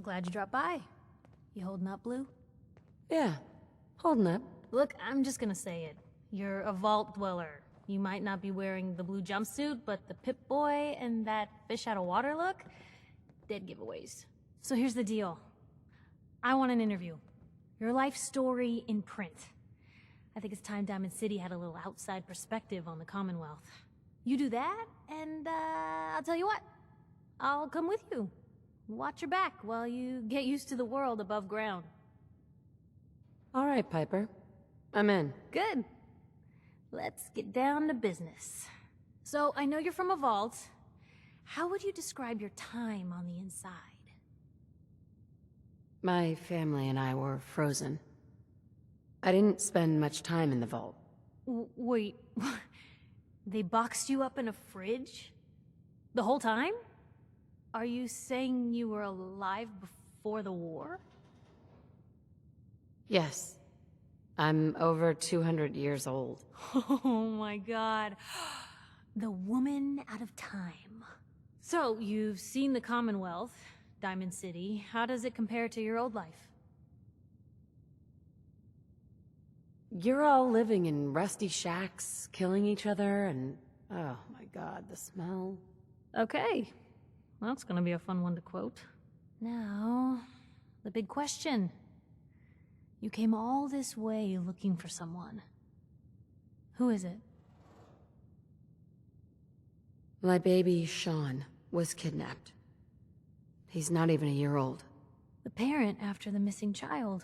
Glad you dropped by. You holding up, Blue? Yeah, holding up. Look, I'm just gonna say it. You're a vault dweller. You might not be wearing the blue jumpsuit, but the Pip-Boy and that fish out of water look? Dead giveaways. So here's the deal. I want an interview. Your life story in print. I think it's time Diamond City had a little outside perspective on the Commonwealth. You do that, and I'll tell you what. I'll come with you. Watch your back while you get used to the world above ground. All right, Piper. I'm in. Good. Let's get down to business. So, I know you're from a vault. How would you describe your time on the inside? My family and I were frozen. I didn't spend much time in the vault. Wait, they boxed you up in a fridge? The whole time? Are you saying you were alive before the war? Yes. I'm over 200 years old. Oh my god. The woman out of time. So, you've seen the Commonwealth, Diamond City. How does it compare to your old life? You're all living in rusty shacks, killing each other, and... oh my god, the smell. Okay. Well, that's gonna be a fun one to quote. Now, the big question. You came all this way looking for someone. Who is it? My baby, Sean, was kidnapped. He's not even a year old. The parent after the missing child.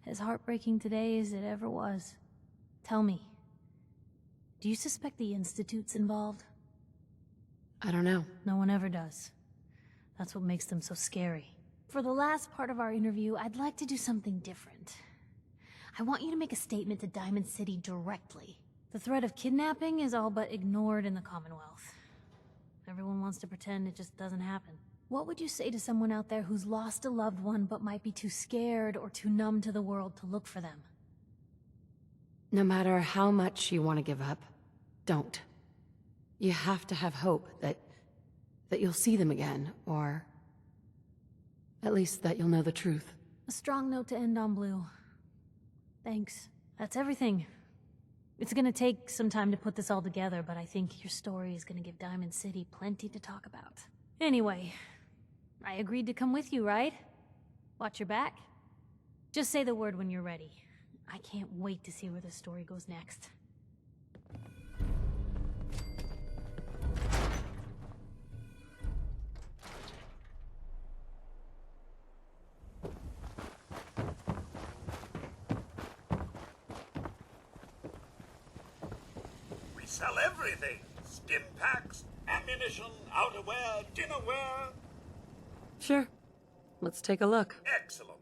As heartbreaking today as it ever was. Tell me, do you suspect the Institute's involved? I don't know. No one ever does. That's what makes them so scary. For the last part of our interview, I'd like to do something different. I want you to make a statement to Diamond City directly. The threat of kidnapping is all but ignored in the Commonwealth. Everyone wants to pretend it just doesn't happen. What would you say to someone out there who's lost a loved one but might be too scared or too numb to the world to look for them? No matter how much you want to give up, don't. You have to have hope that you'll see them again, or at least that you'll know the truth. A strong note to end on, Blue. Thanks. That's everything. It's gonna take some time to put this all together, but I think your story is gonna give Diamond City plenty to talk about. Anyway, I agreed to come with you, right? Watch your back. Just say the word when you're ready. I can't wait to see where this story goes next. We sell everything. Stim packs, ammunition, outerwear, dinnerware. Sure. Let's take a look. Excellent.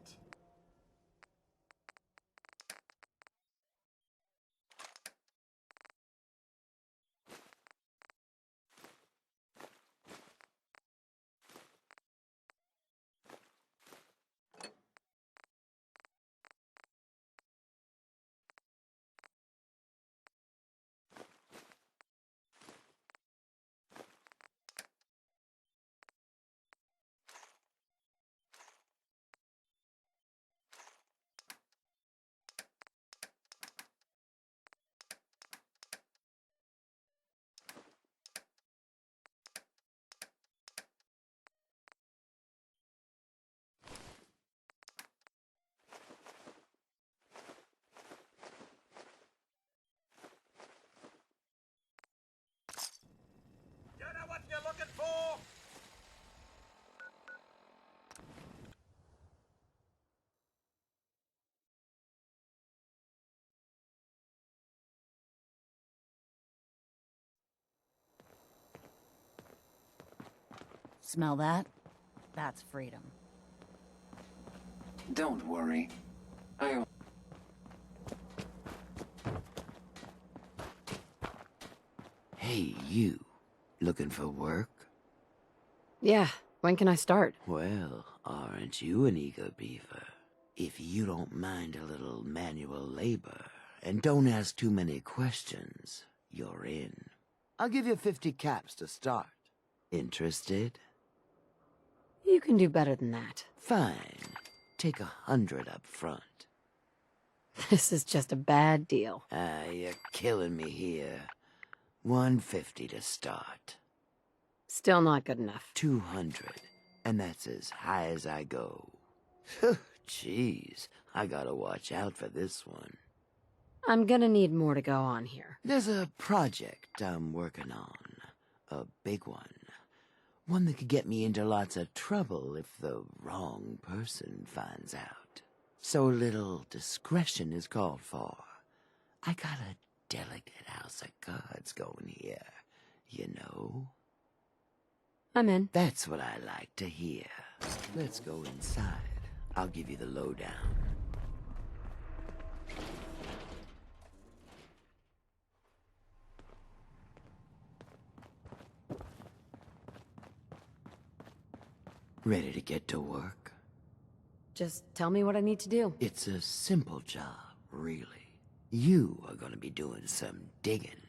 You know what you're looking for? Smell that? That's freedom. Don't worry. Hey, you. Looking for work? Yeah, when can I start? Well, aren't you an eager beaver? If you don't mind a little manual labor, and don't ask too many questions, you're in. I'll give you 50 caps to start. Interested? You can do better than that. Fine. Take 100 up front. This is just a bad deal. You're killing me here. 150 to start. Still not good enough. 200. And that's as high as I go. Jeez, I gotta watch out for this one. I'm gonna need more to go on here. There's a project I'm working on. A big one. One that could get me into lots of trouble if the wrong person finds out. So little discretion is called for. I got a delicate house of cards going here, you know? I'm in. That's what I like to hear. Let's go inside. I'll give you the lowdown. Ready to get to work? Just tell me what I need to do. It's a simple job, really. You are gonna be doing some digging.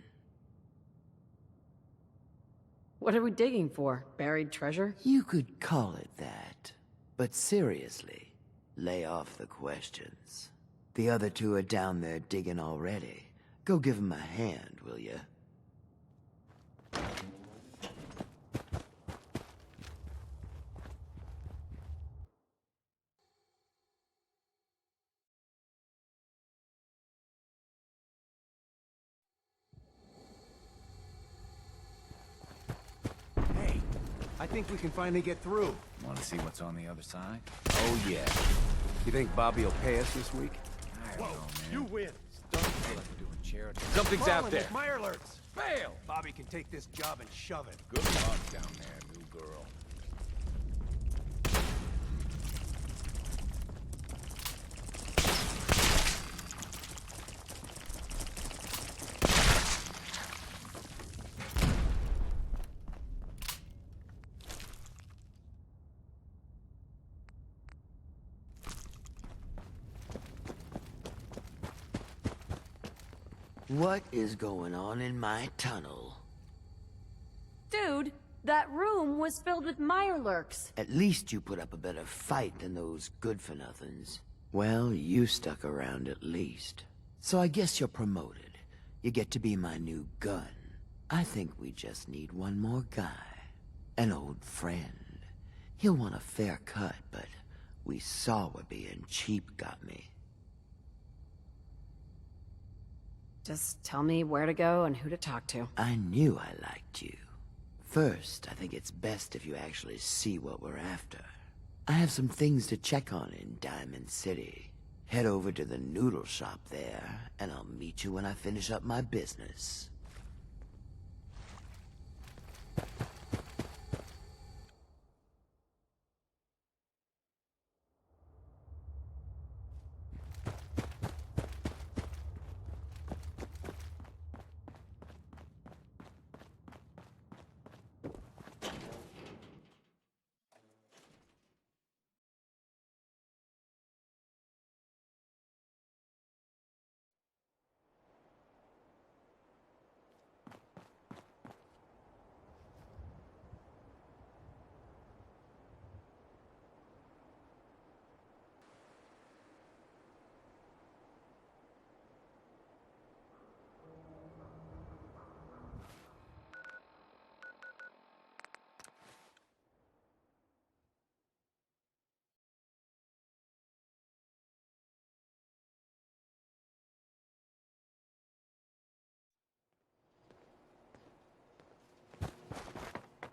What are we digging for? Buried treasure? You could call it that. But seriously, lay off the questions. The other two are down there digging already. Go give them a hand, will ya? Hey, I think we can finally get through. Want to see what's on the other side? Oh, yeah. You think Bobby will pay us this week? I don't know, man. You win. I feel like we're doing charity. Something's out there. Meyer alerts. Fail! Bobby can take this job and shove it. Good luck down there, new girl. What is going on in my tunnel? Dude, that room was filled with Mirelurks. At least you put up a better fight than those good-for-nothings. Well, you stuck around at least. So I guess you're promoted. You get to be my new gun. I think we just need one more guy. An old friend. He'll want a fair cut, but we saw what being cheap got me. Just tell me where to go and who to talk to. I knew I liked you. First, I think it's best if you actually see what we're after. I have some things to check on in Diamond City. Head over to the noodle shop there, and I'll meet you when I finish up my business.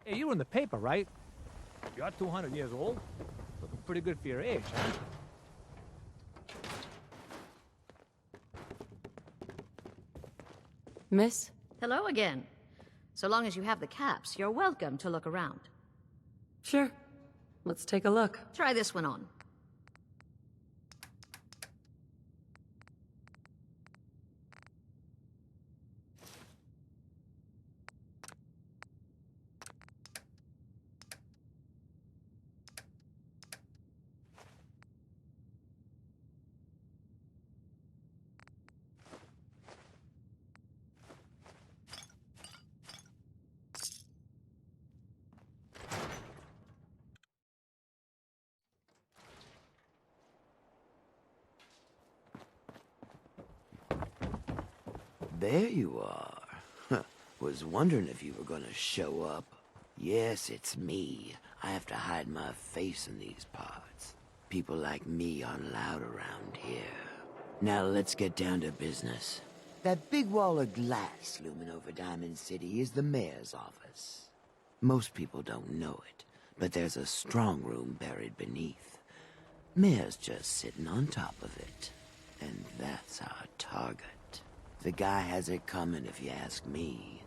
Hey, you were in the paper, right? You're 200 years old. Looking pretty good for your age, huh? Miss? Hello again. So long as you have the caps, you're welcome to look around. Sure. Let's take a look. Try this one on. there you are. Was wondering if you were gonna show up. Yes, it's me. I have to hide my face in these parts. People like me aren't allowed around here. Now let's get down to business. That big wall of glass looming over Diamond City is the mayor's office. Most people don't know it, but there's a strong room buried beneath. Mayor's just sitting on top of it. And that's our target. The guy has it coming if you ask me.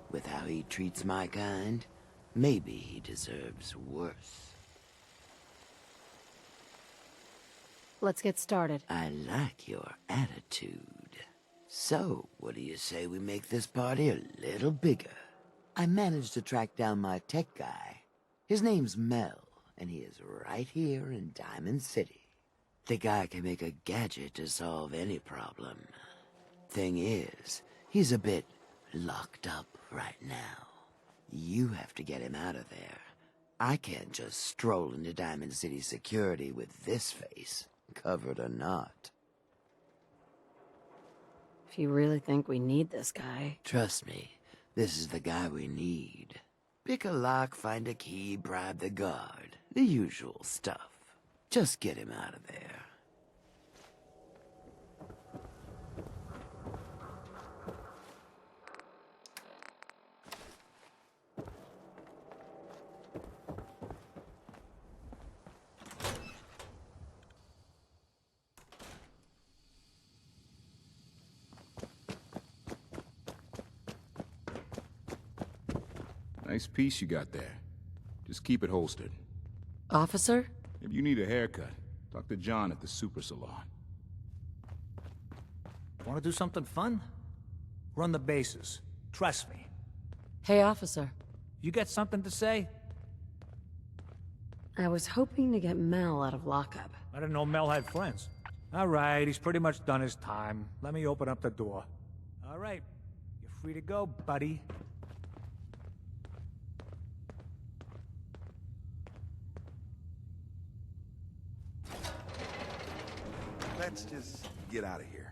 With how he treats my kind, maybe he deserves worse. Let's get started. I like your attitude. So, what do you say we make this party a little bigger? I managed to track down my tech guy. His name's Mel, and he is right here in Diamond City. The guy can make a gadget to solve any problem. Thing is, he's a bit locked up right now. You have to get him out of there. I can't just stroll into Diamond City security with this face, covered or not. If you really think we need this guy... Trust me, this is the guy we need. Pick a lock, find a key, bribe the guard. The usual stuff. Just get him out of there. Nice piece you got there. Just keep it holstered. Officer? If you need a haircut, talk to John at the Super Salon. Want to do something fun? Run the bases. Trust me. Hey, officer. You got something to say? I was hoping to get Mel out of lockup. I didn't know Mel had friends. All right, he's pretty much done his time. Let me open up the door. All right, you're free to go, buddy. Let's just get out of here.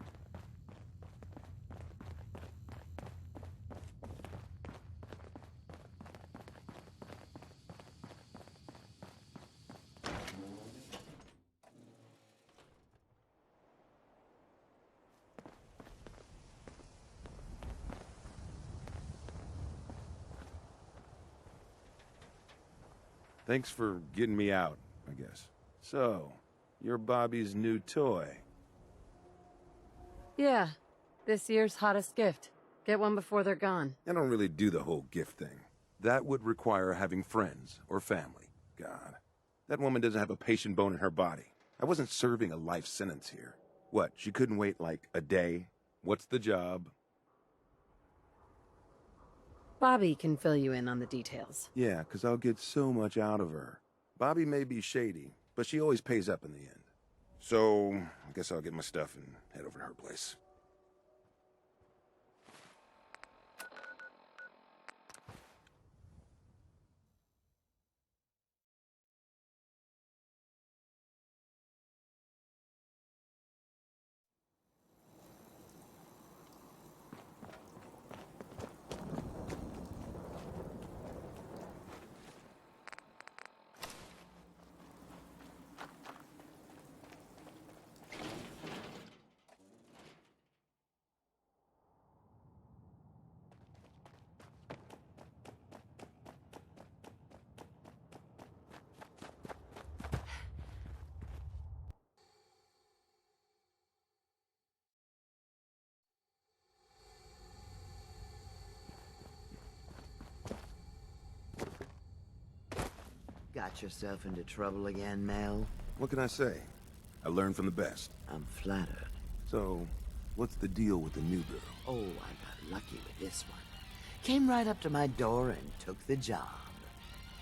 Thanks for getting me out, I guess. So, you're Bobby's new toy. Yeah, this year's hottest gift. Get one before they're gone. I don't really do the whole gift thing. That would require having friends or family. God, that woman doesn't have a patient bone in her body. I wasn't serving a life sentence here. What, she couldn't wait like a day? What's the job? Bobby can fill you in on the details. Yeah, 'cause I'll get so much out of her. Bobby may be shady, but she always pays up in the end. So, I guess I'll get my stuff and head over to her place. Got yourself into trouble again, Mel? What can I say? I learned from the best. I'm flattered. So, what's the deal with the new girl? Oh, I got lucky with this one. Came right up to my door and took the job.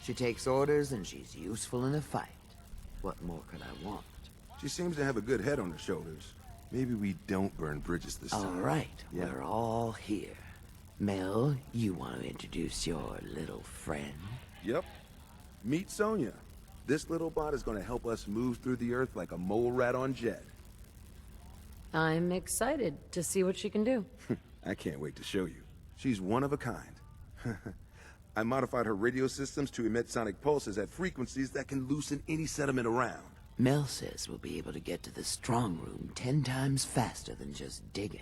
She takes orders and she's useful in a fight. What more could I want? She seems to have a good head on her shoulders. Maybe we don't burn bridges this All time. right, we're all here. Mel, you want to introduce your little friend? Yep. Meet Sonya. This little bot is going to help us move through the earth like a mole rat on jet. I'm excited to see what she can do. I can't wait to show you. She's one of a kind. I modified her radio systems to emit sonic pulses at frequencies that can loosen any sediment around. Mel says we'll be able to get to the strong room 10 times faster than just digging.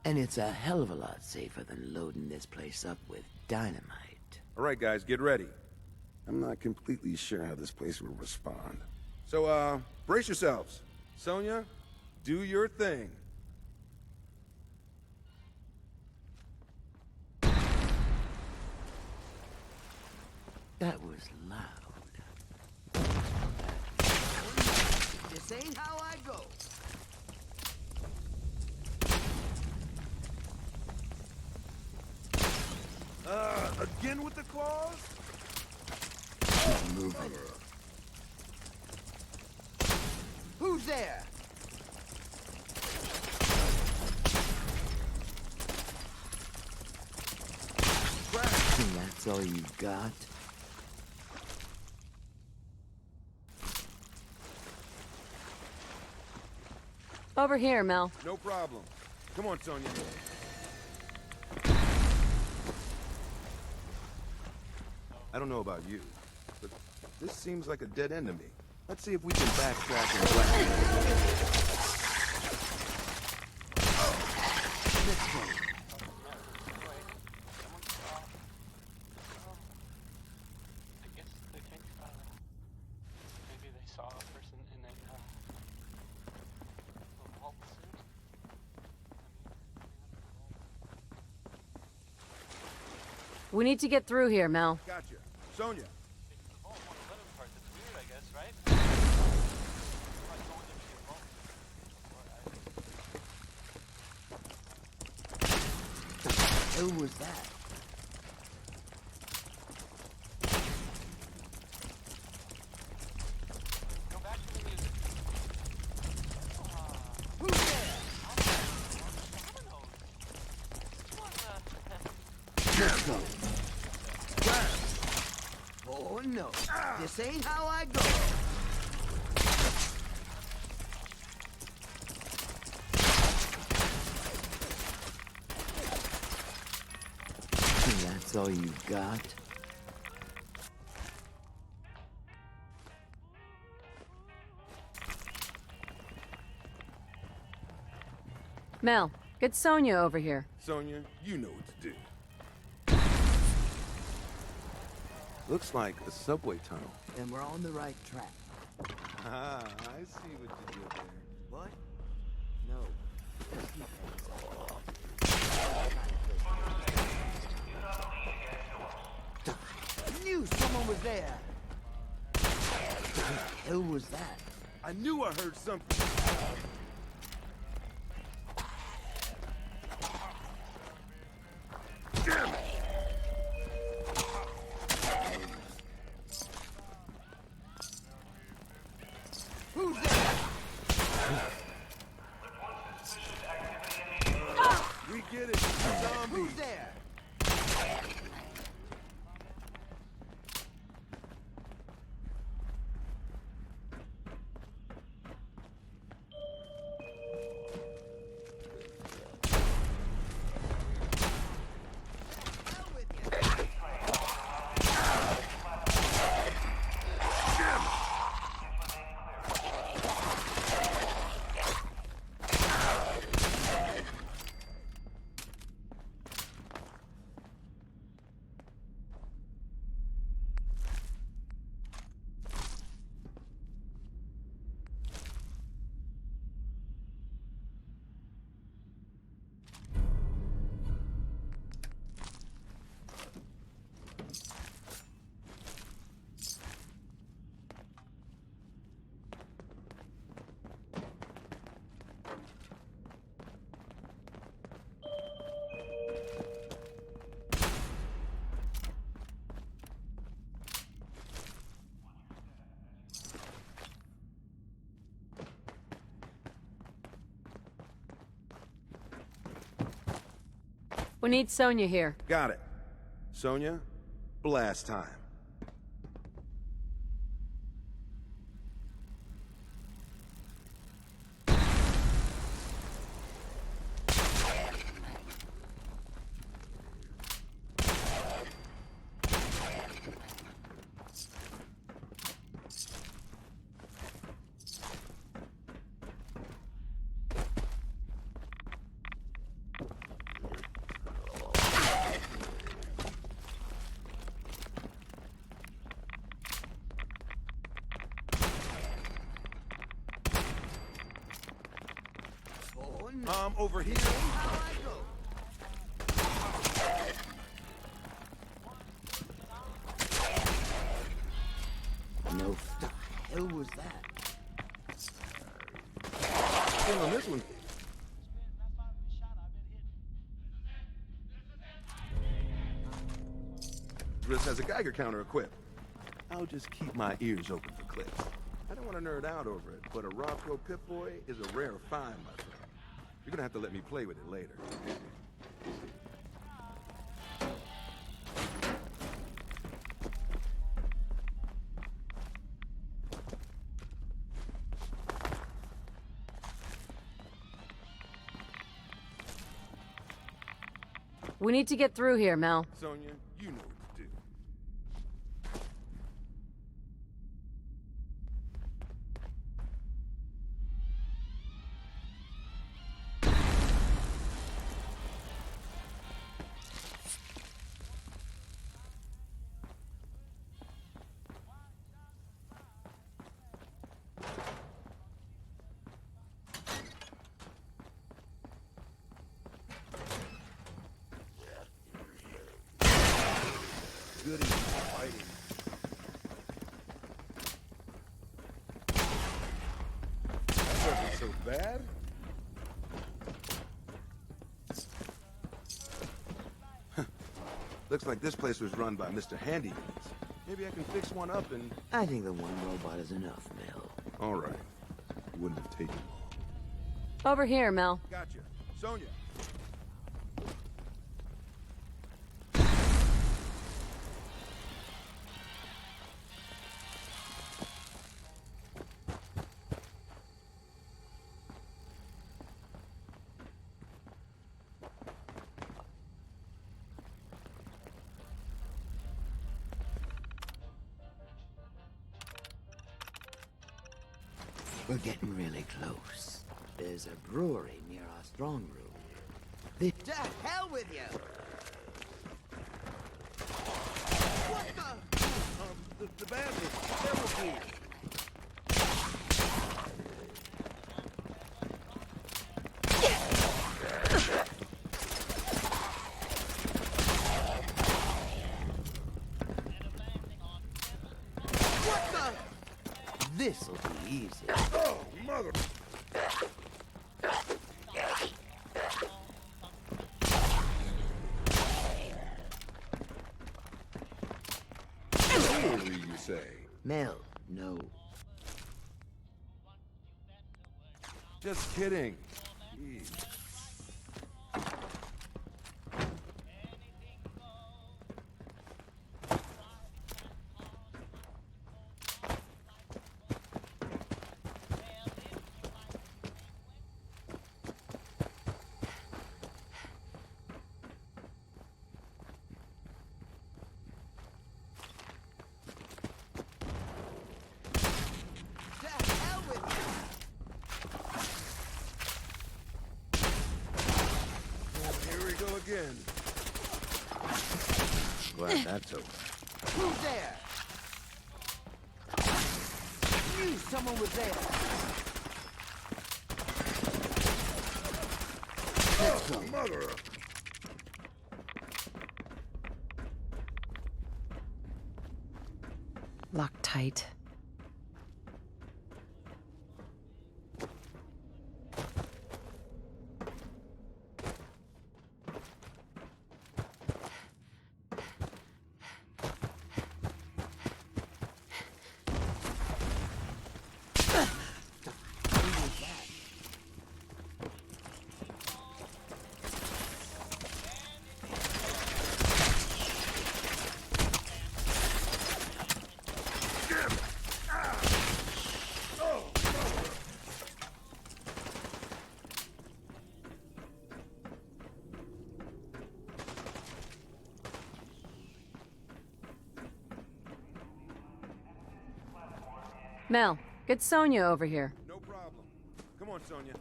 And it's a hell of a lot safer than loading this place up with dynamite. All right, guys, get ready. I'm not completely sure how this place will respond. So, brace yourselves. Sonya, do your thing. That was loud. This ain't how I go. Again with the claws? Keep moving. Who's there? And that's all you got? Over here, Mel. No problem. Come on, Sonya. I don't know about you, but this seems like a dead end to me. Let's see if we can backtrack and Let's go. Maybe they saw a person in a vault suit. We need to get through here, Mel. Gotcha. Sonya. The vault won't let him part. That's weird, I guess, right? Might go with the vault. Who was that? Go back to the music. Who's there? Let's go. Oh no, this ain't how I go. That's all you got? Mel, get Sonya over here. Sonya, you know what to do. Looks like a subway tunnel. And we're on the right track. Ah, I see what you did there. What? No. Just keep hands off. I knew someone was there. Who was that? I knew I heard something. Damn it! Who's there? We get it. Zombie. Who's there? We need Sonya here. Got it. Sonya, blast time. Over here. No, the hell was that? Thing on this one. This has a Geiger counter equipped. I'll just keep my ears open for clicks. I don't want to nerd out over it, but a Roscoe Pip-Boy is a rare find, my friend. You're gonna have to let me play with it later. We need to get through here, Mel. Sonya, you know what to do. Good at fighting. That wasn't so bad. Looks like this place was run by Mr. Handy. Maybe I can fix one up and... I think the one robot is enough, Mel. All right. It wouldn't have taken long. Over here, Mel. Gotcha. Sonya. We're getting really close. There's a brewery near our strong room. The hell with you! What the? The bandits. Devil King. This'll be easy. Oh, mother... Brewery, you say? Mel, no. Just kidding. Jeez. Here we go again. Glad that's over. Who's there? Knew someone was there. Let's go. Mother... Locked tight. Mel, get Sonya over here. No problem. Come on, Sonya.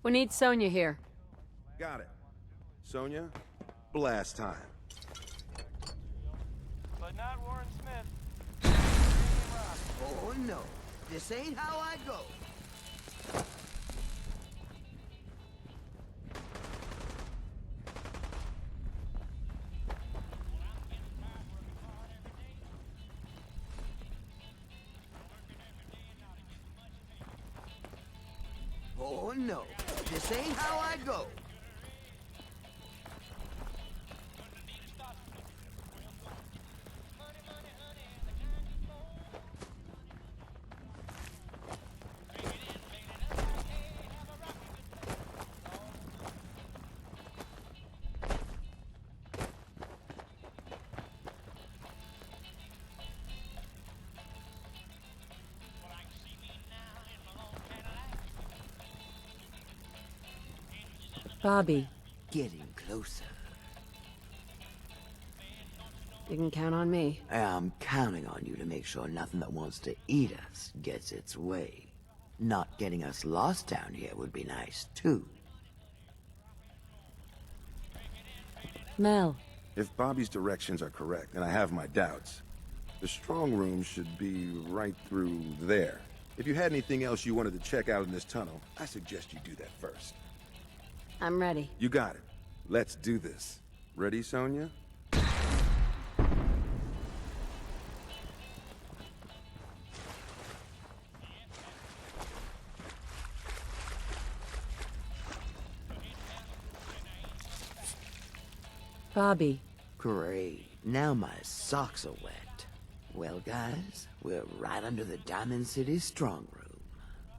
We need Sonya here. Got it. Sonya, blast time. But not Warren Smith. Oh no, this ain't how I go. Oh no, this ain't how I go. Bobby, Getting closer. you can count on me. I'm counting on you to make sure nothing that wants to eat us gets its way. Not getting us lost down here would be nice, too. Mel, If Bobby's directions are correct, and I have my doubts, the strong room should be right through there. If you had anything else you wanted to check out in this tunnel, I suggest you do that first. I'm ready. You got it. Let's do this. Ready, Sonya? Bobby, Great. Now my socks are wet. Well, guys, we're right under the Diamond City strong room.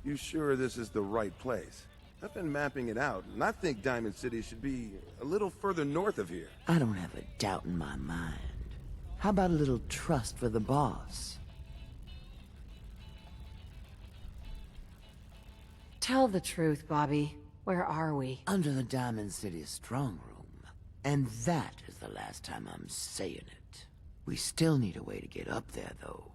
You sure this is the right place? I've been mapping it out, and I think Diamond City should be a little further north of here. I don't have a doubt in my mind. How about a little trust for the boss? tell the truth, Bobby. Where are we? Under the Diamond City strong room. And that is the last time I'm saying it. We still need a way to get up there, though.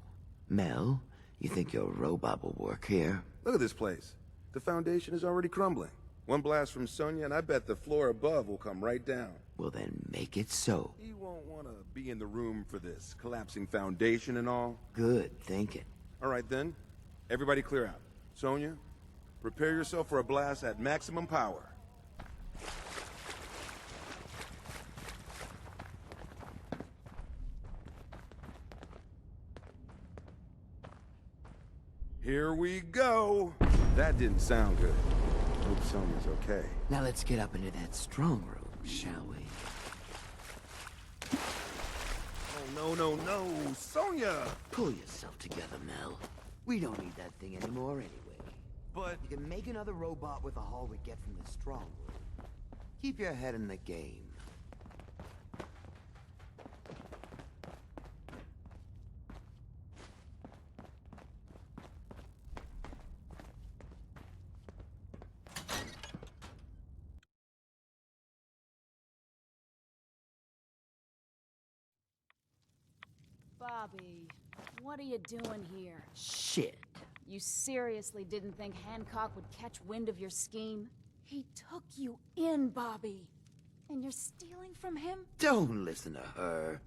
Mel, you think your robot will work here? Look at this place. The foundation is already crumbling. One blast from Sonya, and I bet the floor above will come right down. Well, then make it so. You won't want to be in the room for this collapsing foundation and all. Good thinking. All right, then. Everybody clear out. Sonya, prepare yourself for a blast at maximum power. Here we go. That didn't sound good. Hope Sonya's okay. Now let's get up into that strong room, shall we? Oh, no, Sonya! Pull yourself together, Mel. We don't need that thing anymore anyway. But You can make another robot with the haul we get from the strong room. Keep your head in the game. Bobby, what are you doing here? Shit. You seriously didn't think Hancock would catch wind of your scheme? He took you in, Bobby. And you're stealing from him? Don't listen to her.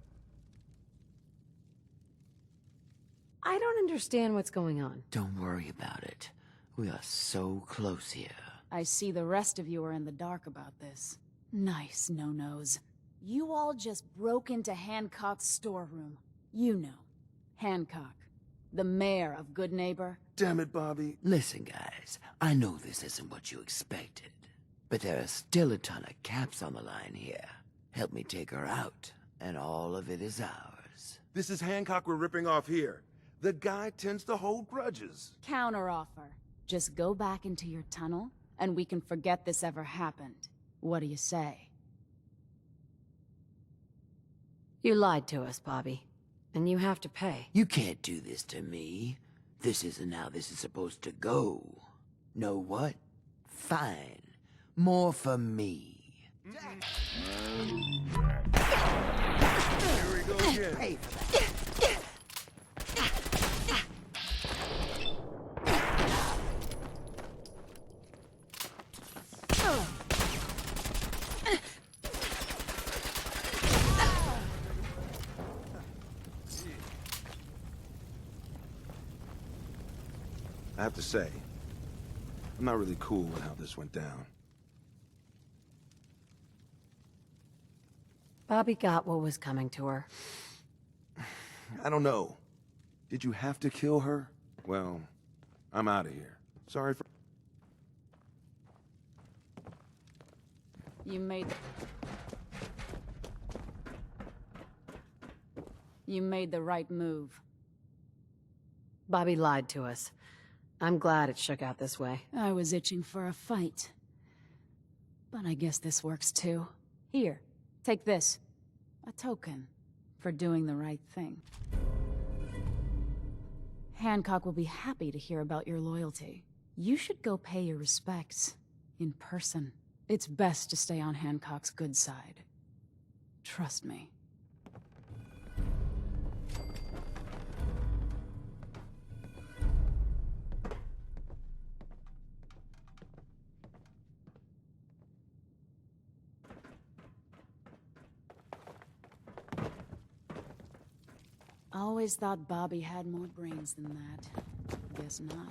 I don't understand what's going on. Don't worry about it. We are so close here. I see the rest of you are in the dark about this. Nice no-nos. You all just broke into Hancock's storeroom. You know, Hancock, the mayor of Good Neighbor. damn it, Bobby. Listen, guys, I know this isn't what you expected, but there are still a ton of caps on the line here. Help me take her out, and all of it is ours. This is Hancock we're ripping off here. The guy tends to hold grudges. Counteroffer. Just go back into your tunnel, and we can forget this ever happened. What do you say? You lied to us, Bobby. And you have to pay. You can't do this to me. This isn't how this is supposed to go. Know what? Fine. More for me. Here we go again. Pay for that. I have to say, I'm not really cool with how this went down. Bobby got what was coming to her. I don't know. Did you have to kill her? Well, I'm out of here. Sorry for... You made the right move. Bobby lied to us. I'm glad it shook out this way. I was itching for a fight. But I guess this works too. Here, take this. A token for doing the right thing. Hancock will be happy to hear about your loyalty. You should go pay your respects in person. It's best to stay on Hancock's good side. Trust me. Always thought Bobby had more brains than that. Guess not.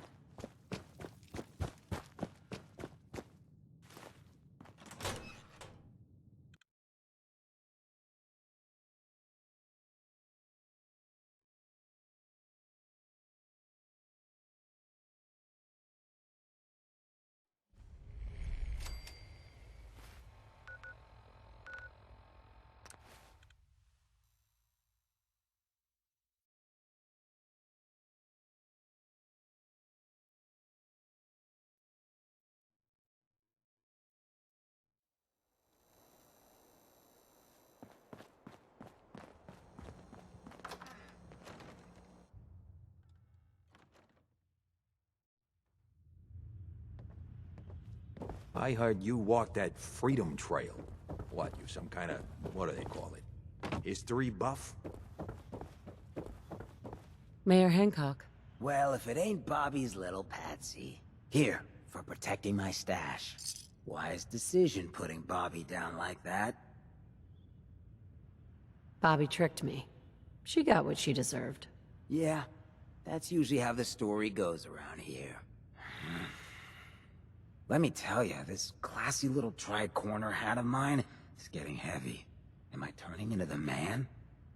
I heard you walked that Freedom Trail. What, you some kind of, what do they call it? History buff? Mayor Hancock. Well, if it ain't Bobby's little patsy. Here, for protecting my stash. Wise decision putting Bobby down like that. Bobby tricked me. She got what she deserved. Yeah, that's usually how the story goes around here. Let me tell you, this classy little tri-corner hat of mine is getting heavy. Am I turning into the man?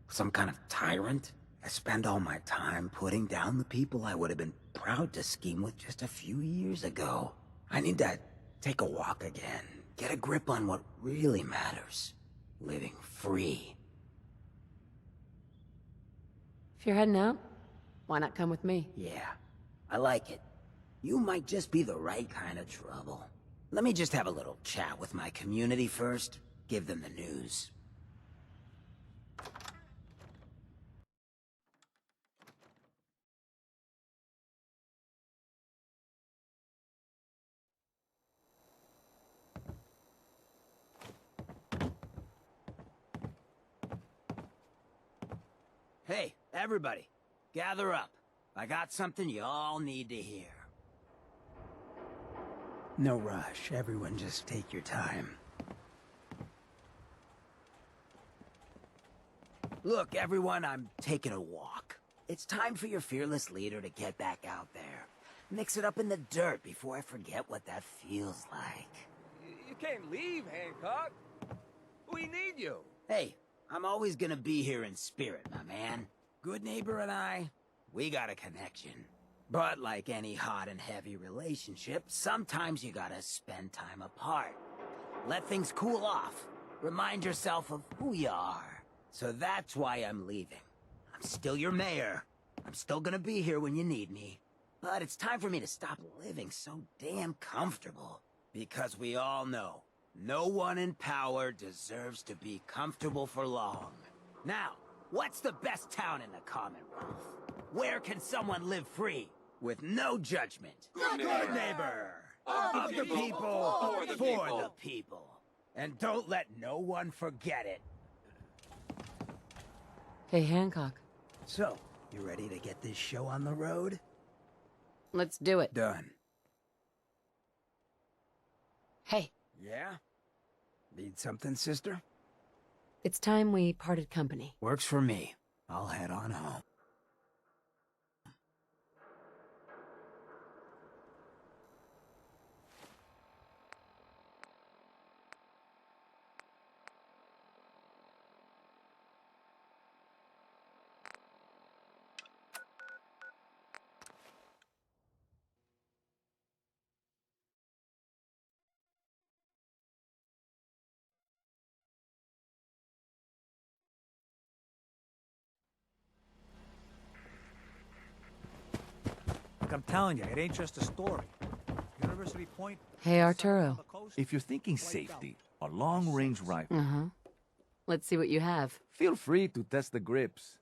Some kind of tyrant? I spend all my time putting down the people I would have been proud to scheme with just a few years ago. I need to take a walk again, get a grip on what really matters. Living free. If you're heading out, why not come with me? Yeah, I like it. You might just be the right kind of trouble. Let me just have a little chat with my community first, give them the news. Hey, everybody, gather up. I got something you all need to hear. No rush, everyone just take your time. Look, everyone, I'm taking a walk. It's time for your fearless leader to get back out there. Mix it up in the dirt before I forget what that feels like. You can't leave, Hancock. We need you. Hey, I'm always gonna be here in spirit, my man. Good neighbor and I, we got a connection. But like any hot and heavy relationship, sometimes you gotta spend time apart. Let things cool off. Remind yourself of who you are. So that's why I'm leaving. I'm still your mayor. I'm still gonna be here when you need me. But it's time for me to stop living so damn comfortable. Because we all know, no one in power deserves to be comfortable for long. Now, what's the best town in the Commonwealth? Where can someone live free? With no judgment. Good neighbor. Of the people, for the people. And don't let no one forget it. Hey, Hancock. So, you ready to get this show on the road? Let's do it. Done. Hey, Yeah? Need something, sister? it's time we parted company. Works for me. I'll head on home. I'm telling you, it ain't just a story. University Point... Hey, Arturo. If you're thinking safety, a long-range rifle. Uh-huh. Let's see what you have. Feel free to test the grips.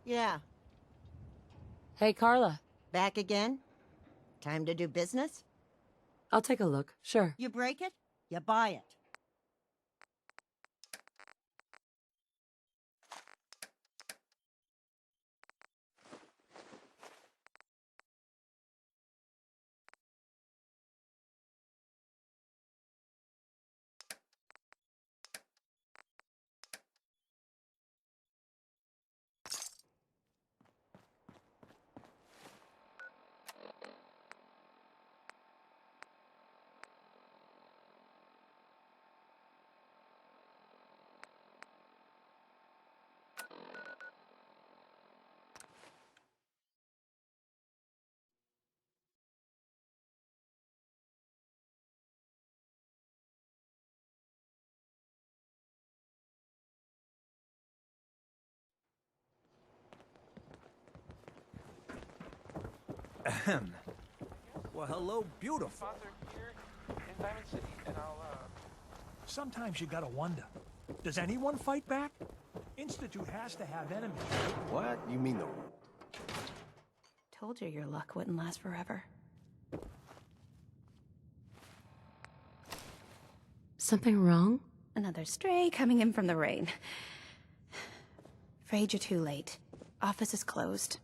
Yeah. Hey, Carla. Back again? Time to do business? I'll take a look, sure. You break it, you buy it. Ahem. Well, hello, beautiful. Sponsor here in Diamond City, and I'll, Sometimes you gotta wonder, does anyone fight back? Institute has to have enemies. What? You mean the... Told you your luck wouldn't last forever. Something wrong? Another stray coming in from the rain. Afraid you're too late. Office is closed.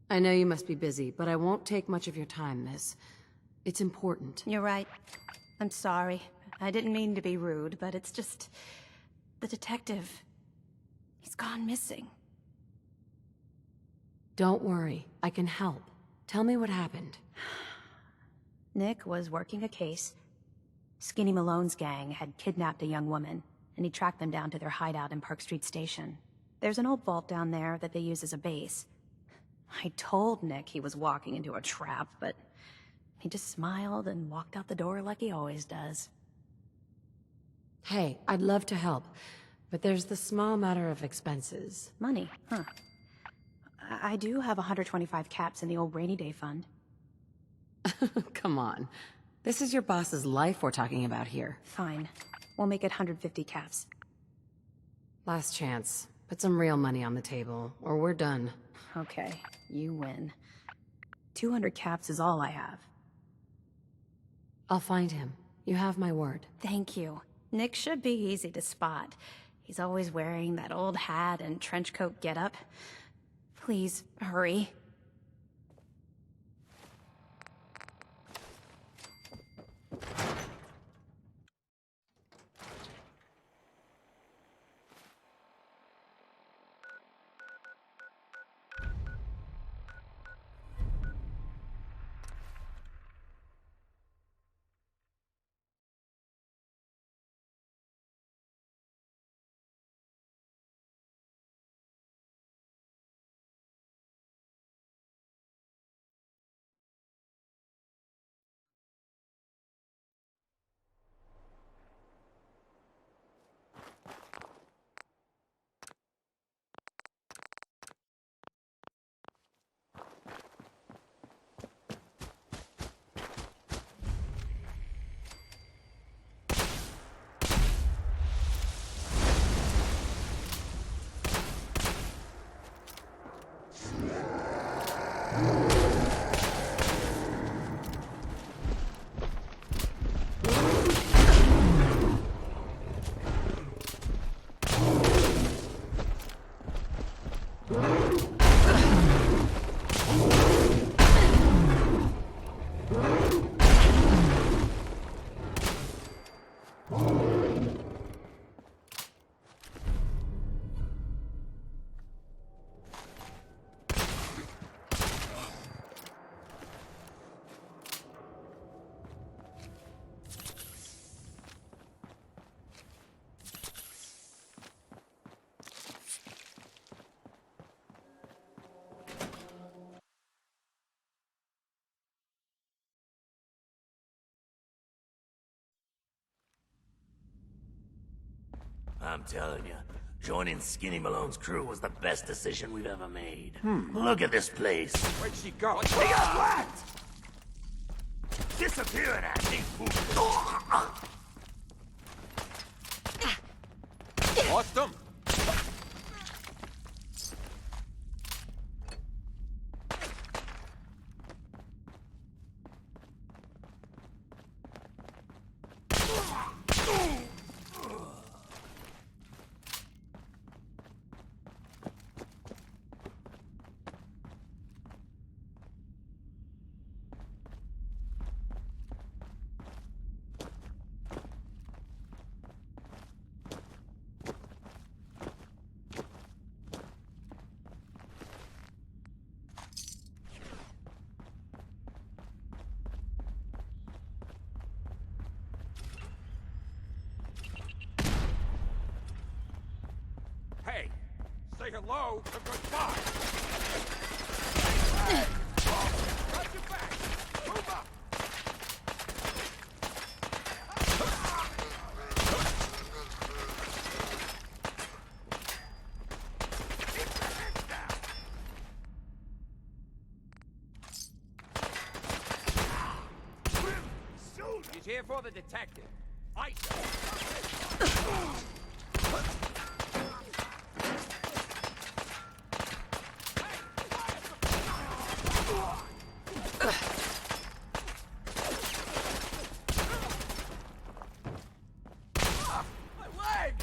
I know you must be busy, but I won't take much of your time, miss. It's important. You're right. I'm sorry. I didn't mean to be rude, but it's just... the detective... he's gone missing. Don't worry. I can help. Tell me what happened. Nick was working a case. Skinny Malone's gang had kidnapped a young woman, and he tracked them down to their hideout in Park Street Station. There's an old vault down there that they use as a base. I told Nick he was walking into a trap, but he just smiled and walked out the door like he always does. Hey, I'd love to help, but there's the small matter of expenses. Money, huh? I do have 125 caps in the old rainy day fund. Come on. This is your boss's life we're talking about here. Fine. We'll make it 150 caps. Last chance. Put some real money on the table, or we're done. Okay, you win. 200 caps is all I have. I'll find him. You have my word. Thank you. Nick should be easy to spot. He's always wearing that old hat and trench coat getup. Please, hurry. I'm telling you, joining Skinny Malone's crew was the best decision we've ever made. Look at this place. Where'd she go? She got whacked! Disappearing at me. Lost them. hello to goodbye. Watch your back. Move up. He's here for the detective. My leg!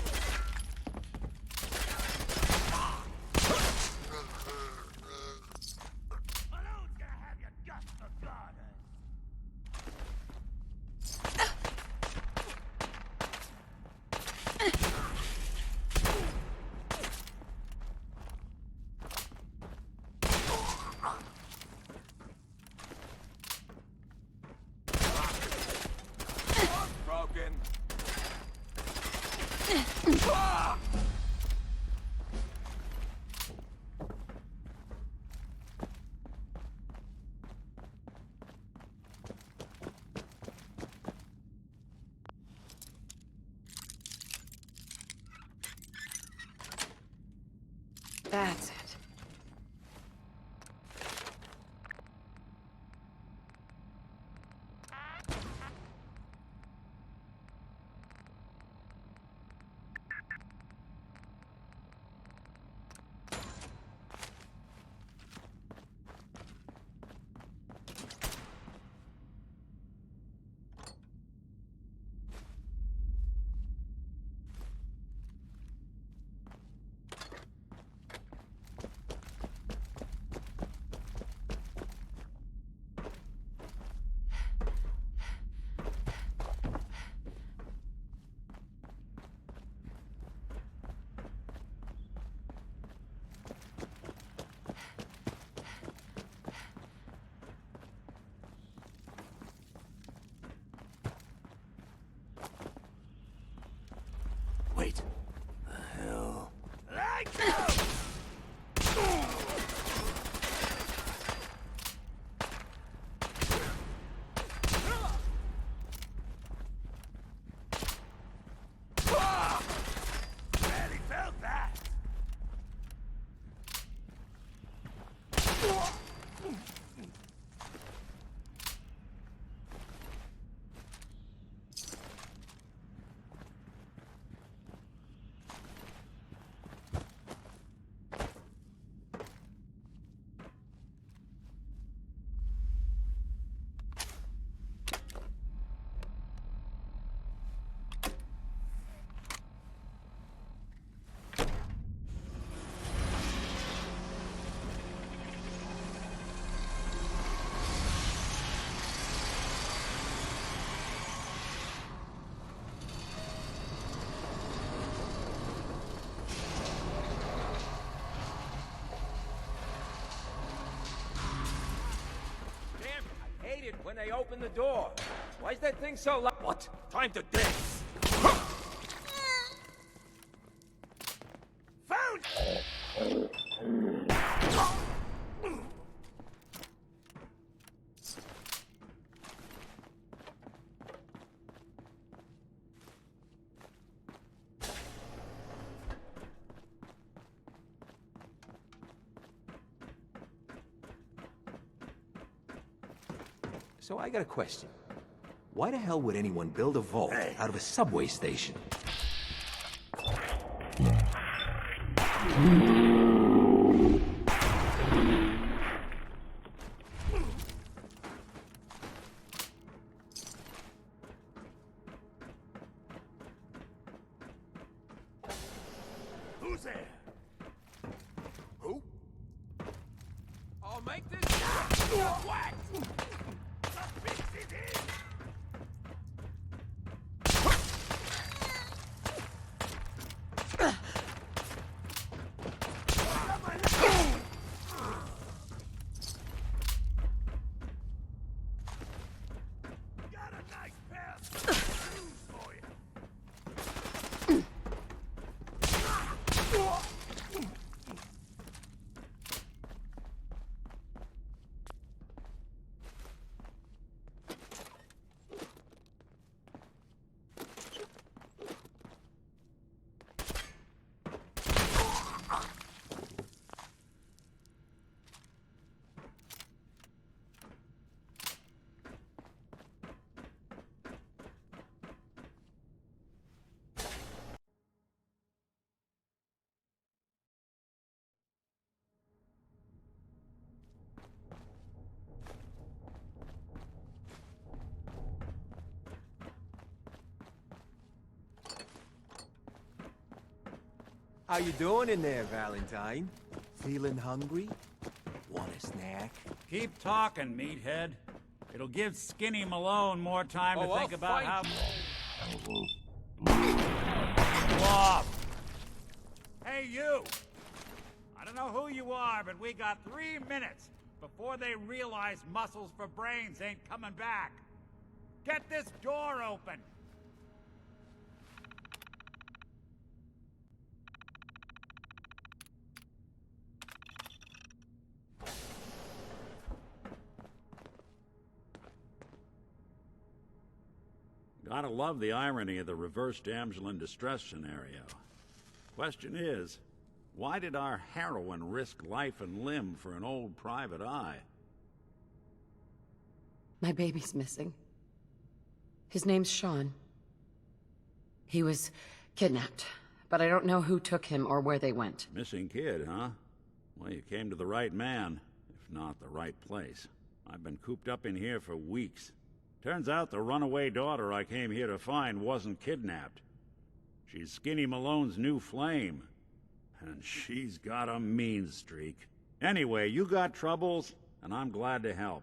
Malone's gonna have your guts for garters. Broken. That's it. Wait. The hell? Barely felt that. When they open the door. Why is that thing so loud? What? Time to dance. Found! So I got a question. Why the hell would anyone build a vault out of a subway station? Who's there? Who? I'll make this whack! How you doing in there, Valentine? Feeling hungry? Want a snack? Keep talking, meathead. It'll give Skinny Malone more time to think about how... Off! Hey, you! I don't know who you are, but we got 3 minutes before they realize muscles for brains ain't coming back. Get this door open! Gotta love the irony of the reverse damsel in distress scenario. Question is, why did our heroine risk life and limb for an old private eye? My baby's missing. His name's Sean. He was kidnapped, but I don't know who took him or where they went. Missing kid, huh? Well, you came to the right man, if not the right place. I've been cooped up in here for weeks. Turns out the runaway daughter I came here to find wasn't kidnapped. She's Skinny Malone's new flame. And she's got a mean streak. Anyway, you got troubles, and I'm glad to help.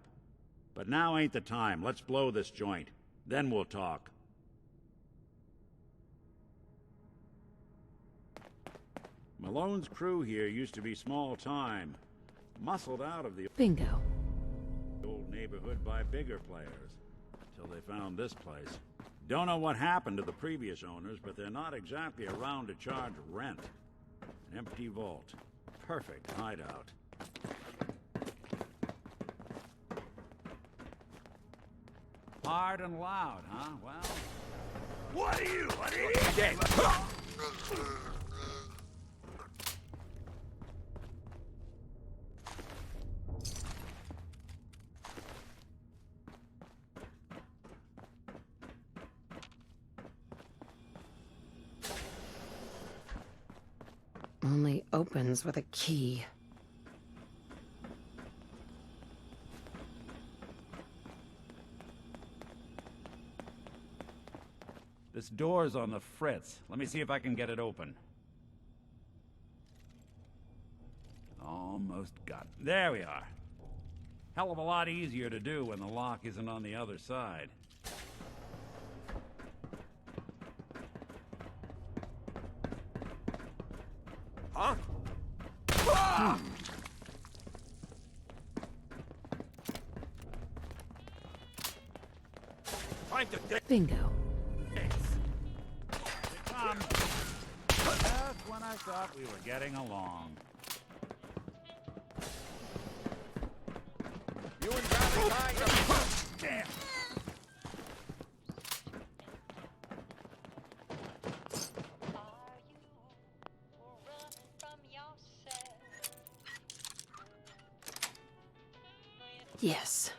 But now ain't the time. Let's blow this joint. Then we'll talk. Malone's crew here used to be small time. Muscled out of the Bingo. old neighborhood by bigger players. Till they found this place. Don't know what happened to the previous owners, but they're not exactly around to charge rent. An empty vault. Perfect hideout. Hard and loud, huh? Well... What are you, an idiot? Only opens with a key. This door's on the fritz. Let me see if I can get it open. Almost got it. There we are. Hell of a lot easier to do when the lock isn't on the other side. Huh? Time to Bingo. Come. Just when I thought we were getting along. You and Valentine are... Damn. Yes.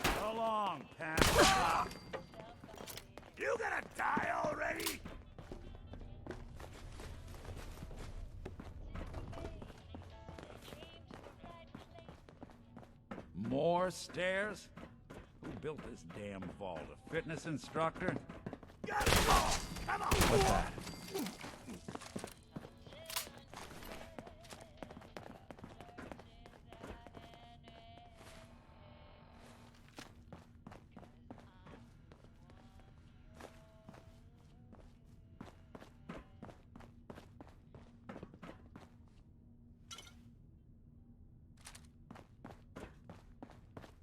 So long, Pat. You gonna die already? More stairs? Who built this damn vault? A fitness instructor? Gotta go! Come on! What's that?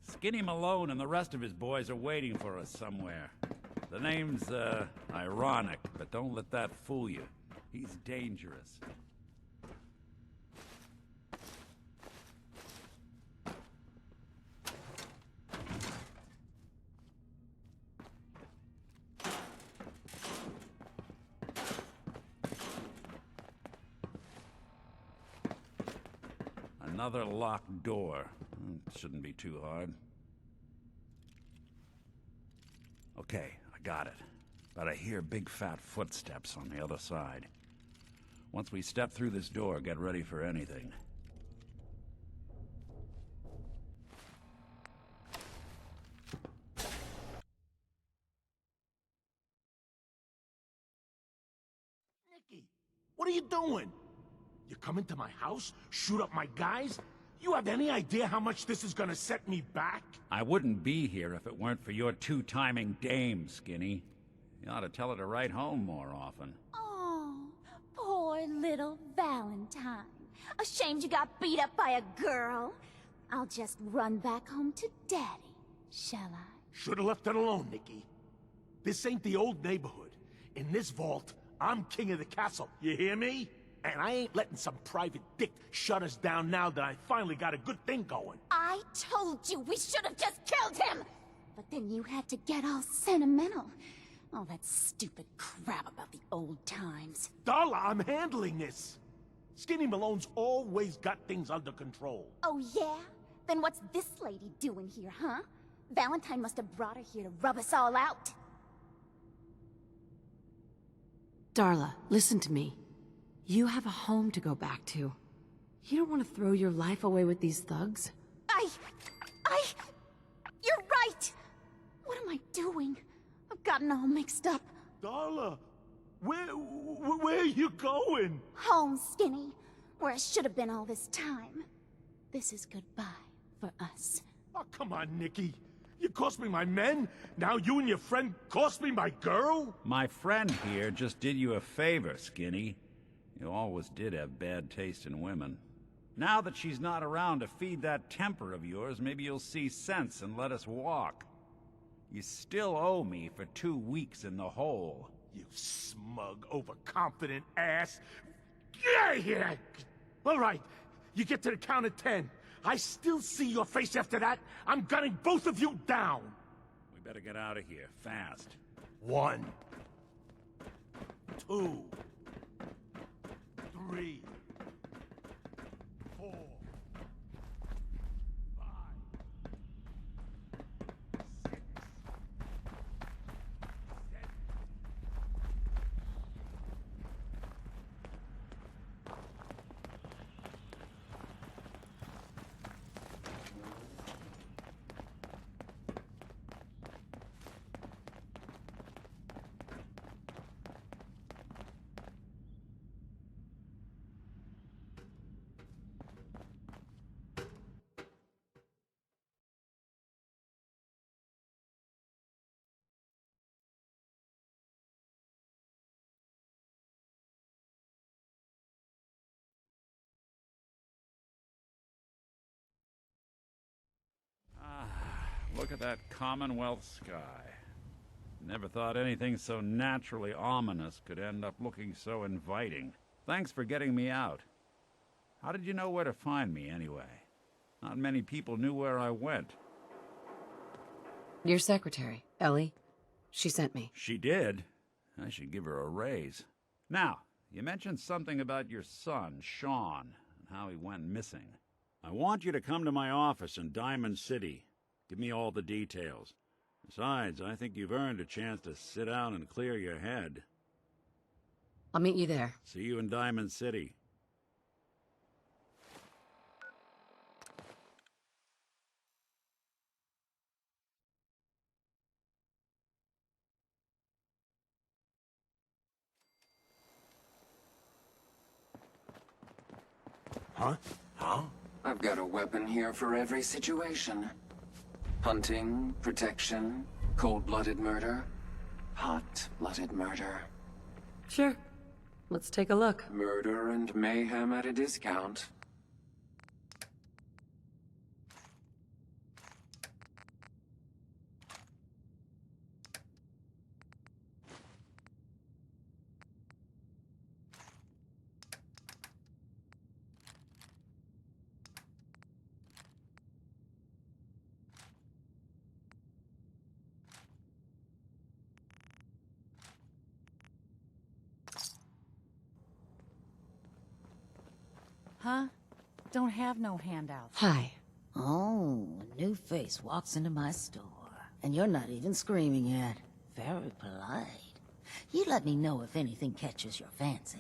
Skinny Malone and the rest of his boys are waiting for us somewhere. The name's, ironic, but don't let that fool you. He's dangerous. Another locked door. Shouldn't be too hard. Okay, I got it. But I hear big fat footsteps on the other side. Once we step through this door, get ready for anything. What are you doing? You come into my house, shoot up my guys? You have any idea how much this is gonna set me back? I wouldn't be here if it weren't for your two-timing dame, Skinny. You ought to tell her to write home more often. Oh, poor little Valentine. Ashamed you got beat up by a girl? I'll just run back home to Daddy, shall I? Should've left it alone, Nikki. This ain't the old neighborhood. In this vault, I'm king of the castle, you hear me? And I ain't letting some private dick shut us down now that I finally got a good thing going. I told you we should have just killed him! But then you had to get all sentimental. All that stupid crap about the old times. Darla, I'm handling this. Skinny Malone's always got things under control. Oh yeah? Then what's this lady doing here, huh? Valentine must have brought her here to rub us all out. Darla, listen to me. You have a home to go back to. You don't want to throw your life away with these thugs. You're right! What am I doing? I've gotten all mixed up. Darla, where are you going? Home, Skinny. Where I should have been all this time. This is goodbye for us. Oh, come on, Nikki. You cost me my men, now you and your friend cost me my girl? My friend here just did you a favor, Skinny. You always did have bad taste in women. Now that she's not around to feed that temper of yours, maybe you'll see sense and let us walk. You still owe me for 2 weeks in the hole. You smug, overconfident ass. Get out of here! All right, you get to the count of 10. I still see your face after that. I'm gunning both of you down. We better get out of here, fast. 1, 2, 3, 4, 5, 6, 7. Look at that Commonwealth sky. Never thought anything so naturally ominous could end up looking so inviting. Thanks for getting me out. How did you know where to find me, anyway? Not many people knew where I went. Your secretary, Ellie. She sent me. She did? I should give her a raise. Now, you mentioned something about your son, Sean, and how he went missing. I want you to come to my office in Diamond City. Give me all the details. Besides, I think you've earned a chance to sit down and clear your head. I'll meet you there. See you in Diamond City. Huh? I've got a weapon here for every situation. Hunting, protection, cold-blooded murder, hot-blooded murder. Sure. Let's take a look. Murder and mayhem at a discount. Huh? Don't have no handouts. Hi. Oh, a new face walks into my store. And you're not even screaming yet. Very polite. You let me know if anything catches your fancy.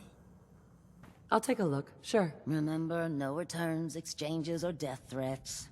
I'll take a look, sure. Remember, no returns, exchanges, or death threats.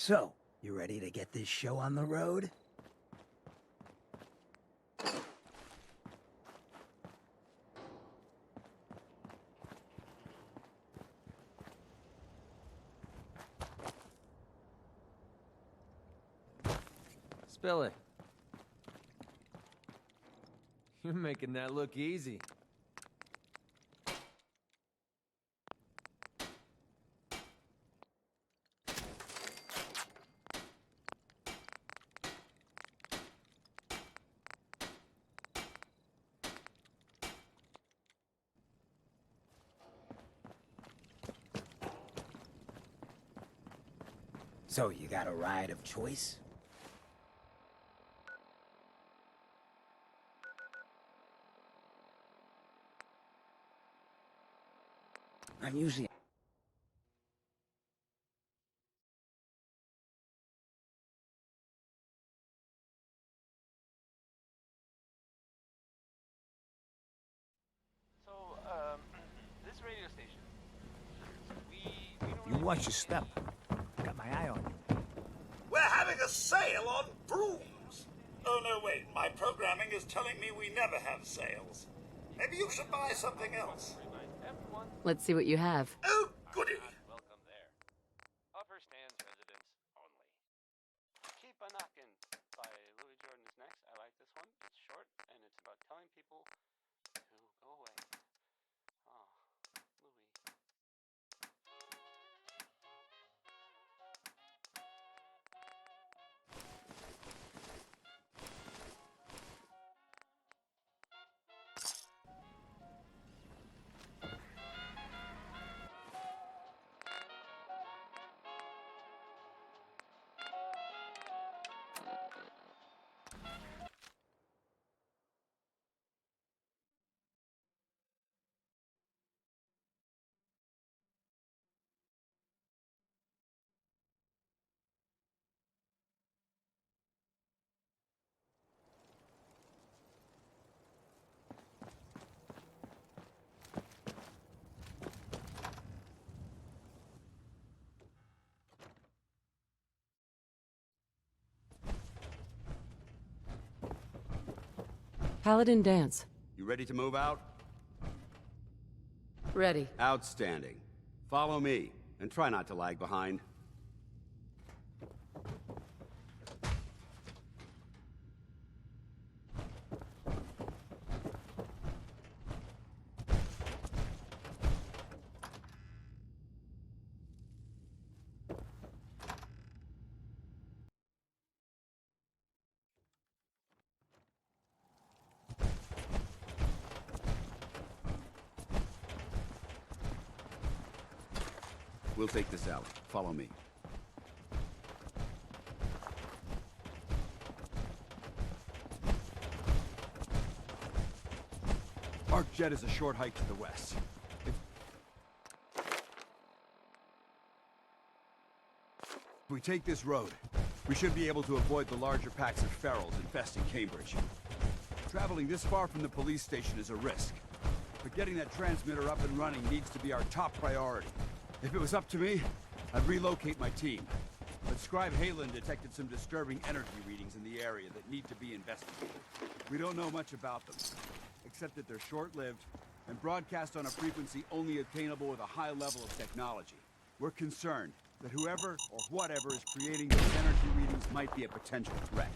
So, you ready to get this show on the road? Spill it. You're making that look easy. So, you got a ride of choice? I'm usually... So, this radio station. You watch your step. Got my eye on you. We're having a sale on brooms. Oh, no, wait. My programming is telling me we never have sales. Maybe you should buy something else. Let's see what you have. Oh, goody. Welcome there. Upper Stands residents only. Keep a Knockin' by Louis Jordan is next. I like this one. It's short and it's about telling people to go away. Oh, Louis. Paladin Dance. You ready to move out? Ready. Outstanding. Follow me, and try not to lag behind. We'll take this alley. Follow me. Arcjet is a short hike to the west. If we take this road, we should be able to avoid the larger packs of ferals infesting Cambridge. Traveling this far from the police station is a risk, but getting that transmitter up and running needs to be our top priority. If it was up to me, I'd relocate my team. But Scribe Halen detected some disturbing energy readings in the area that need to be investigated. We don't know much about them, except that they're short-lived and broadcast on a frequency only attainable with a high level of technology. We're concerned that whoever or whatever is creating those energy readings might be a potential threat.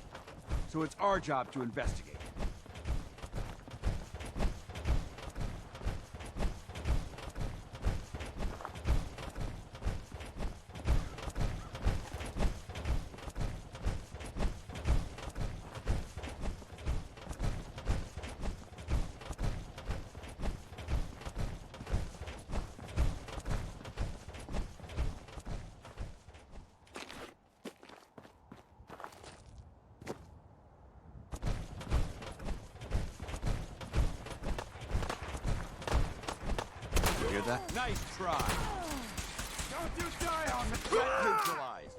So it's our job to investigate. Hear that? Nice try. Don't you die on the threat neutralized.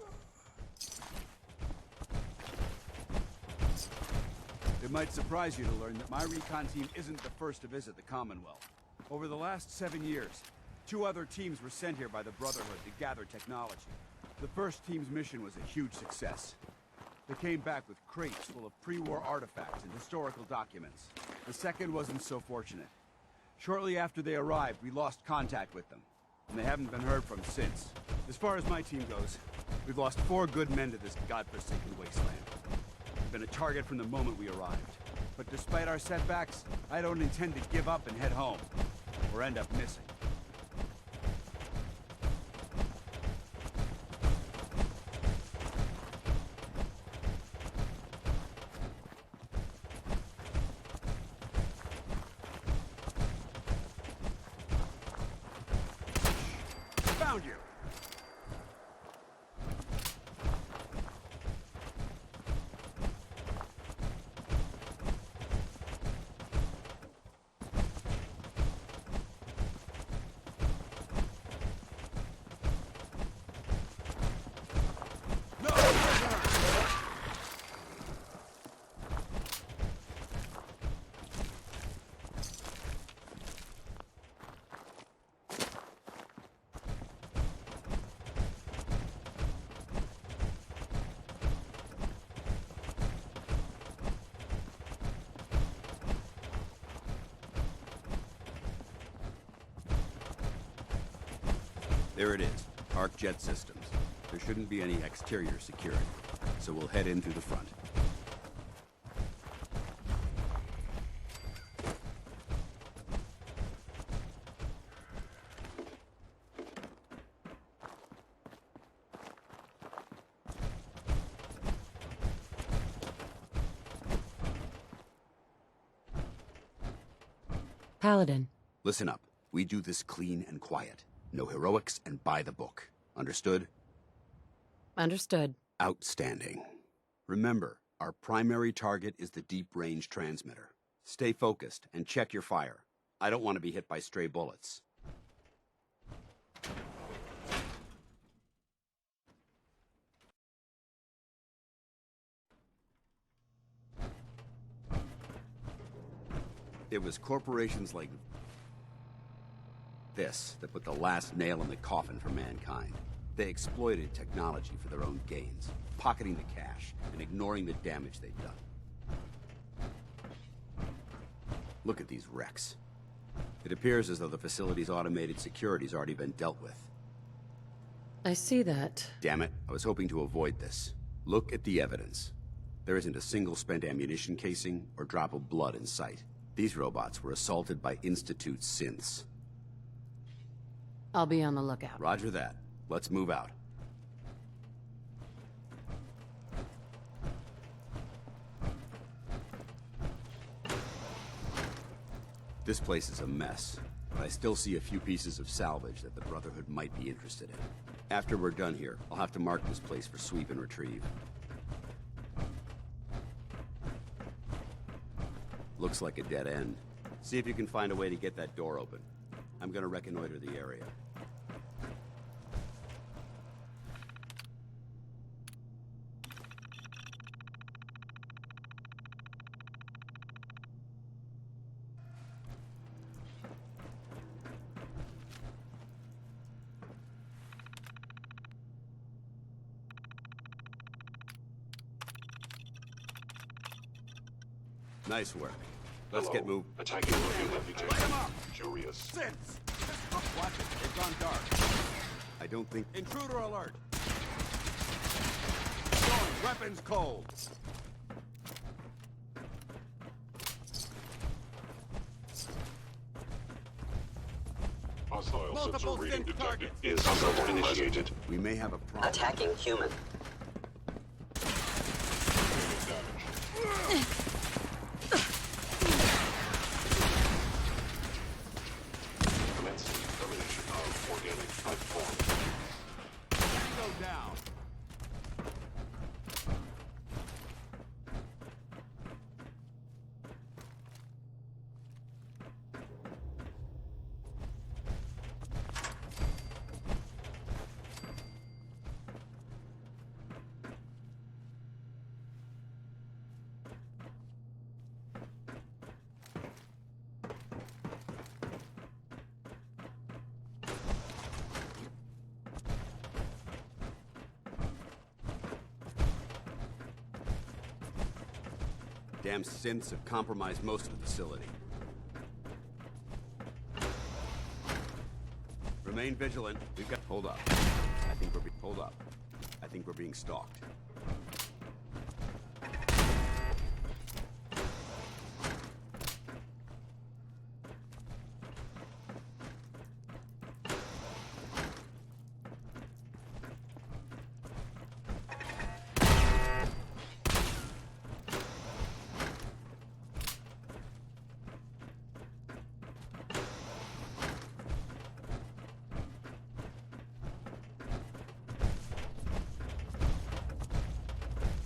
It might surprise you to learn that my recon team isn't the first to visit the Commonwealth. Over the last 7 years, 2 other teams were sent here by the Brotherhood to gather technology. The first team's mission was a huge success. They came back with crates full of pre-war artifacts and historical documents. The second wasn't so fortunate. Shortly after they arrived, we lost contact with them, and they haven't been heard from since. As far as my team goes, we've lost 4 good men to this godforsaken wasteland. We've been a target from the moment we arrived. But despite our setbacks, I don't intend to give up and head home, or end up missing. Found you! There it is, Arc Jet Systems. There shouldn't be any exterior security, so we'll head in through the front. Paladin. Listen up. We do this clean and quiet. No heroics and by the book. Understood? Understood. Outstanding. Remember, our primary target is the deep-range transmitter. Stay focused and check your fire. I don't want to be hit by stray bullets. It was corporations like this that put the last nail in the coffin for mankind. They exploited technology for their own gains, pocketing the cash and ignoring the damage they'd done. Look at these wrecks. It appears as though the facility's automated security's already been dealt with. I see that. Damn it, I was hoping to avoid this. Look at the evidence. There isn't a single spent ammunition casing or drop of blood in sight. These robots were assaulted by Institute synths. I'll be on the lookout. Roger that. Let's move out. This place is a mess, but I still see a few pieces of salvage that the Brotherhood might be interested in. After we're done here, I'll have to mark this place for sweep and retrieve. Looks like a dead end. See if you can find a way to get that door open. I'm gonna reconnoiter the area. Nice work. Let's get moving. Attacking regular detection. Curious. Since! Watch it. It's gone dark. I don't think... Intruder alert! Going. Weapons cold. Hostile sensor reading detected. Is initiated. We may have a problem. Attacking human. Commencing termination of organic life form. Go down. Damn synths have compromised most of the facility. Remain vigilant. We've got... Hold up. Hold up. I think we're being stalked.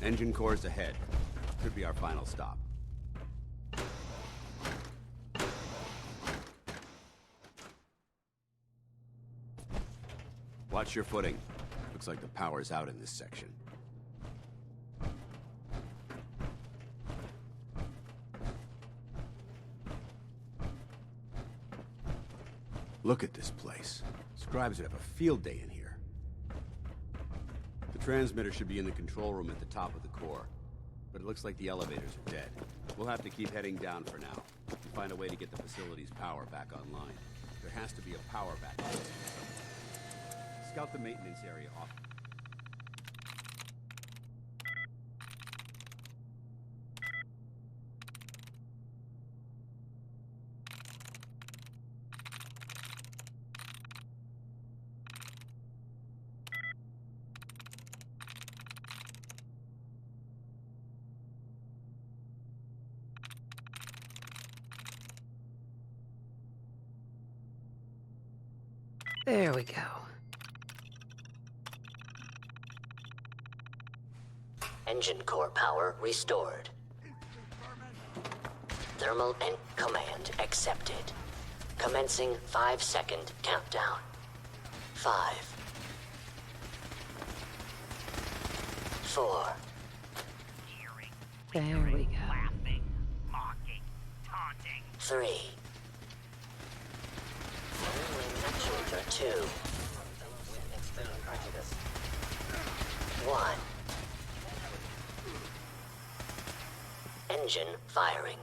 Engine cores ahead. Could be our final stop. Watch your footing. Looks like the power's out in this section. Look at this place. Scribes would have a field day in here. The transmitter should be in the control room at the top of the core, but it looks like the elevators are dead. We'll have to keep heading down for now, and find a way to get the facility's power back online. There has to be a power backup. Scout the maintenance area off. There we go. Engine core power restored. Thermal and command accepted. Commencing 5-second countdown. 5. 4. There we go. 3. 2. 1. Engine firing.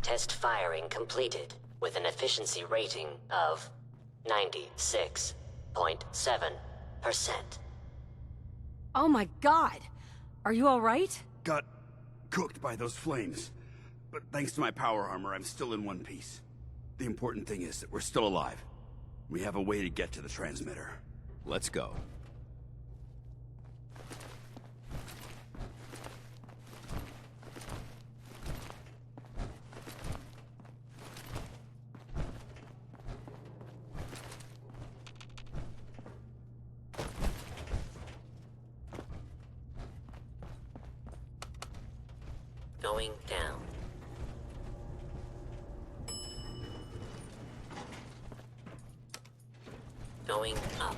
Test firing completed with an efficiency rating of 96.7%. Oh my god! Are you alright? Got cooked by those flames. But thanks to my power armor, I'm still in one piece. The important thing is that we're still alive. We have a way to get to the transmitter. Let's go. Going down. Going up.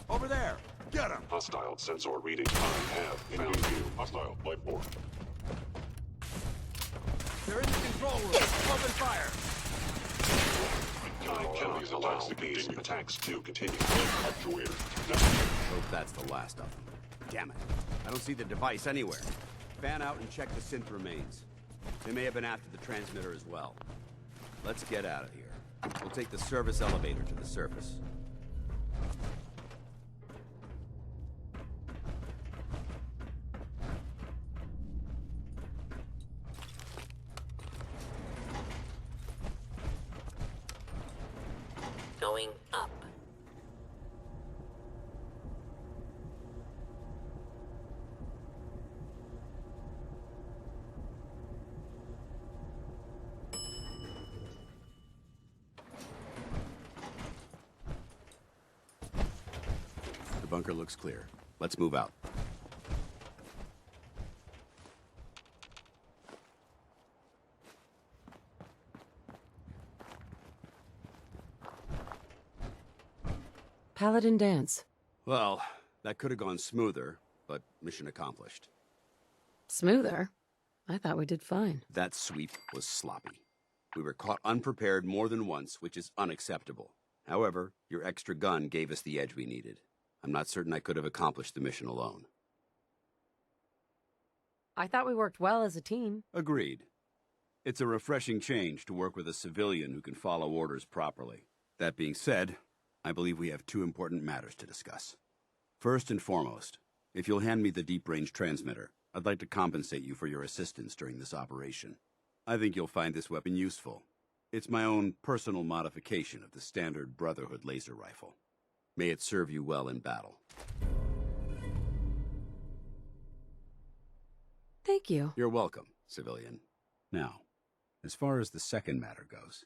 Over there! Get him! Hostile sensor reading I have found you. Hostile life form. They're in the control room. Open fire! I cannot allow these attacks to continue. Actuator. Hope that's the last of them. Damn it. I don't see the device anywhere. Fan out and check the synth remains. They may have been after the transmitter as well. Let's get out of here. We'll take the service elevator to the surface. Going up. The bunker looks clear. Let's move out. Paladin dance. Well, that could have gone smoother, but mission accomplished. Smoother? I thought we did fine. That sweep was sloppy. We were caught unprepared more than once, which is unacceptable. However, your extra gun gave us the edge we needed. I'm not certain I could have accomplished the mission alone. I thought we worked well as a team. Agreed. It's a refreshing change to work with a civilian who can follow orders properly. That being said, I believe we have two important matters to discuss. First and foremost, if you'll hand me the deep-range transmitter, I'd like to compensate you for your assistance during this operation. I think you'll find this weapon useful. It's my own personal modification of the standard Brotherhood laser rifle. May it serve you well in battle. Thank you. You're welcome, civilian. Now, as far as the second matter goes,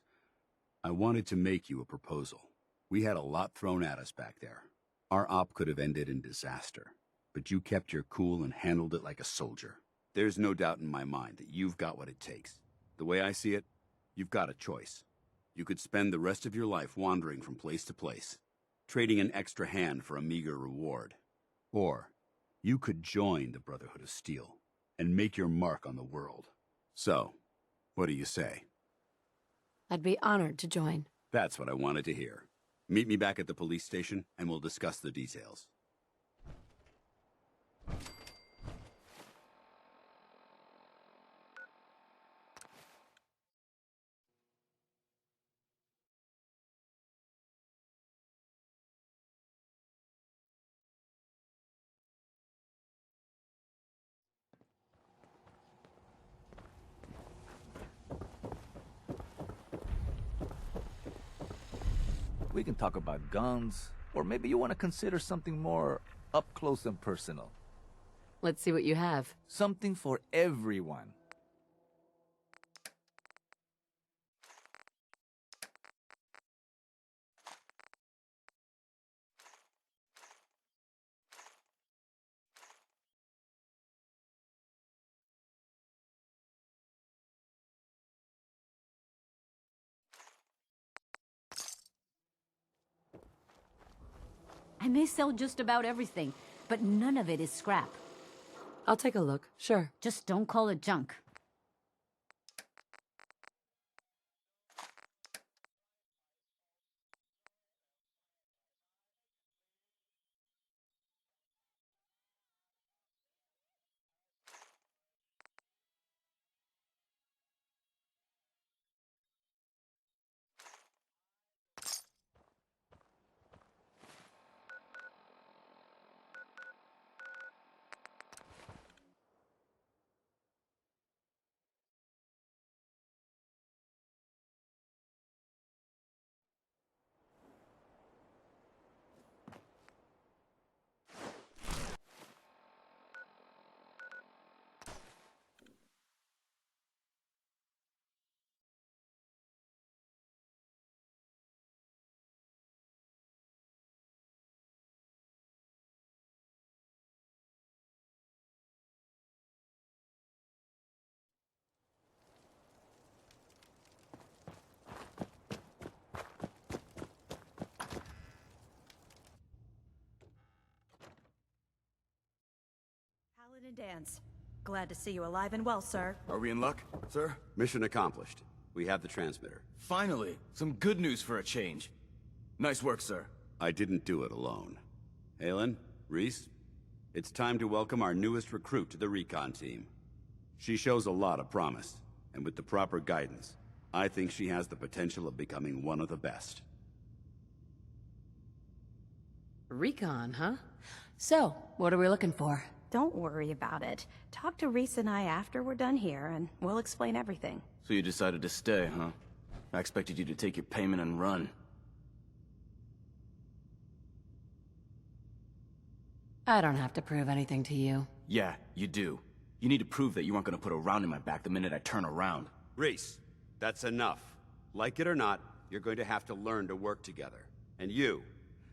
I wanted to make you a proposal. We had a lot thrown at us back there. Our op could have ended in disaster, but you kept your cool and handled it like a soldier. There's no doubt in my mind that you've got what it takes. The way I see it, you've got a choice. You could spend the rest of your life wandering from place to place, trading an extra hand for a meager reward. Or, you could join the Brotherhood of Steel and make your mark on the world. So, what do you say? I'd be honored to join. That's what I wanted to hear. Meet me back at the police station, and we'll discuss the details. We can talk about guns, or maybe you want to consider something more up close and personal. Let's see what you have. Something for everyone. I may sell just about everything, but none of it is scrap. I'll take a look, sure. Just don't call it junk. Paladin Dance. Glad to see you alive and well, sir. Are we in luck, sir? Mission accomplished. We have the transmitter. Finally, some good news for a change. Nice work, sir. I didn't do it alone. Halen, Reese, it's time to welcome our newest recruit to the recon team. She shows a lot of promise, and with the proper guidance, I think she has the potential of becoming one of the best. Recon, huh? So, what are we looking for? Don't worry about it. Talk to Reese and I after we're done here, and we'll explain everything. So you decided to stay, huh? I expected you to take your payment and run. I don't have to prove anything to you. Yeah, you do. You need to prove that you aren't gonna put a round in my back the minute I turn around. Reese, that's enough. Like it or not, you're going to have to learn to work together. And you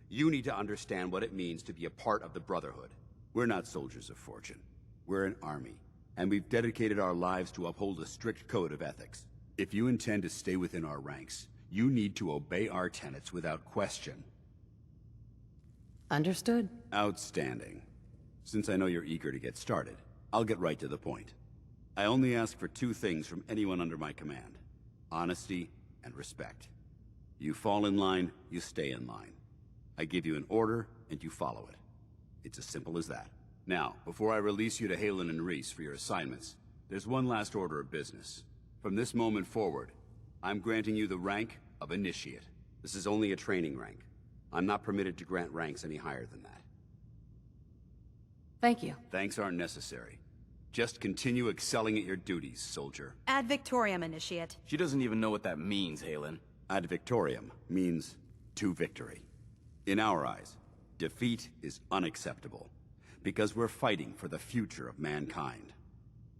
need to understand what it means to be a part of the Brotherhood. We're not soldiers of fortune. We're an army, and we've dedicated our lives to uphold a strict code of ethics. If you intend to stay within our ranks, you need to obey our tenets without question. Understood. Outstanding. Since I know you're eager to get started, I'll get right to the point. I only ask for two things from anyone under my command: honesty and respect. You fall in line, you stay in line. I give you an order, and you follow it. It's as simple as that. Now, before I release you to Haylen and Reese for your assignments, there's one last order of business. From this moment forward, I'm granting you the rank of Initiate. This is only a training rank. I'm not permitted to grant ranks any higher than that. Thank you. Thanks aren't necessary. Just continue excelling at your duties, soldier. Ad Victoriam, Initiate. She doesn't even know what that means, Haylen. Ad Victoriam means to victory. In our eyes, defeat is unacceptable, because we're fighting for the future of mankind.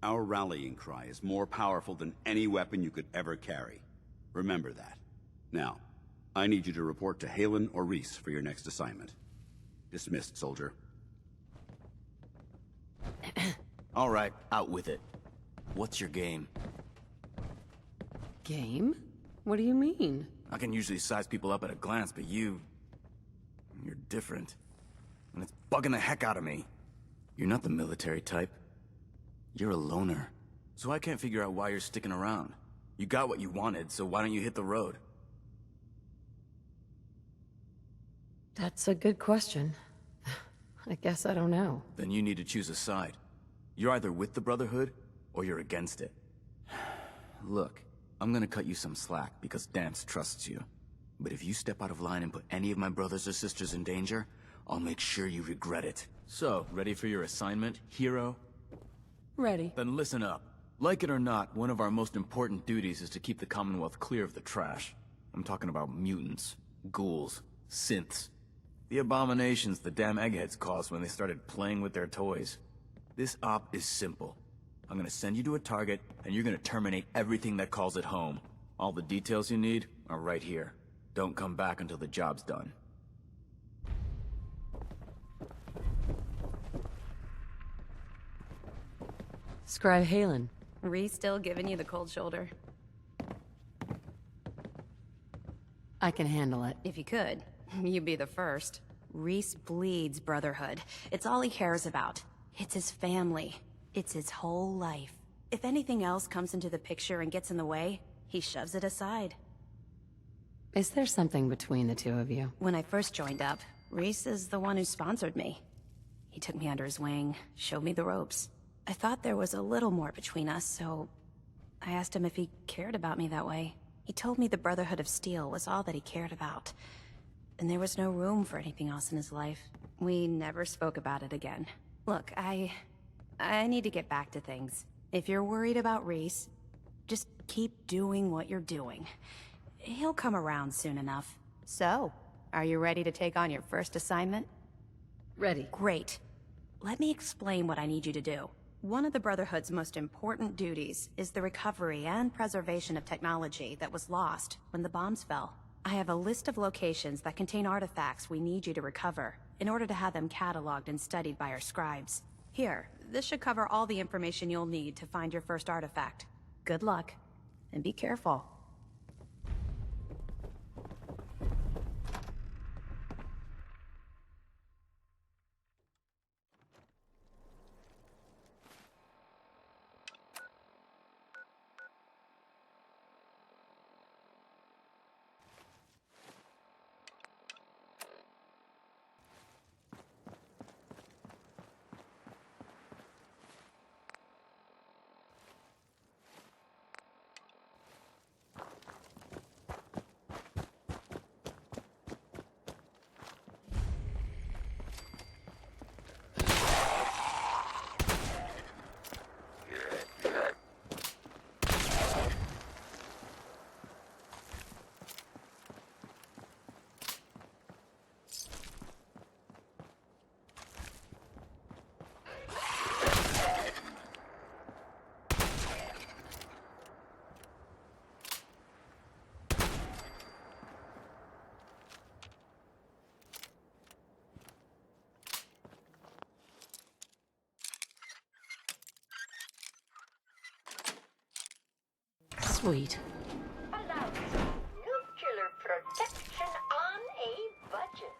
Our rallying cry is more powerful than any weapon you could ever carry. Remember that. Now, I need you to report to Haylen or Reese for your next assignment. Dismissed, soldier. All right, out with it. What's your game? Game? What do you mean? I can usually size people up at a glance, but you're different. And it's bugging the heck out of me. You're not the military type. You're a loner. So I can't figure out why you're sticking around. You got what you wanted, so why don't you hit the road? That's a good question. I guess I don't know. Then you need to choose a side. You're either with the Brotherhood, or you're against it. Look, I'm gonna cut you some slack because Danse trusts you. But if you step out of line and put any of my brothers or sisters in danger, I'll make sure you regret it. So, ready for your assignment, hero? Ready. Then listen up. Like it or not, one of our most important duties is to keep the Commonwealth clear of the trash. I'm talking about mutants, ghouls, synths. The abominations the damn eggheads caused when they started playing with their toys. This op is simple. I'm gonna send you to a target, and you're gonna terminate everything that calls it home. All the details you need are right here. Don't come back until the job's done. Scribe Haylen. Reese still giving you the cold shoulder? I can handle it. If you could, you'd be the first. Reese bleeds Brotherhood. It's all he cares about. It's his family. It's his whole life. If anything else comes into the picture and gets in the way, he shoves it aside. Is there something between the two of you? When I first joined up, Reese is the one who sponsored me. He took me under his wing, showed me the ropes. I thought there was a little more between us, so I asked him if he cared about me that way. He told me the Brotherhood of Steel was all that he cared about, and there was no room for anything else in his life. We never spoke about it again. Look, I need to get back to things. If you're worried about Reese, just keep doing what you're doing. He'll come around soon enough. So, are you ready to take on your first assignment? Ready. Great. Let me explain what I need you to do. One of the Brotherhood's most important duties is the recovery and preservation of technology that was lost when the bombs fell. I have a list of locations that contain artifacts we need you to recover in order to have them cataloged and studied by our scribes. Here, this should cover all the information you'll need to find your first artifact. Good luck, and be careful. Sweet. Nuclear protection on a budget.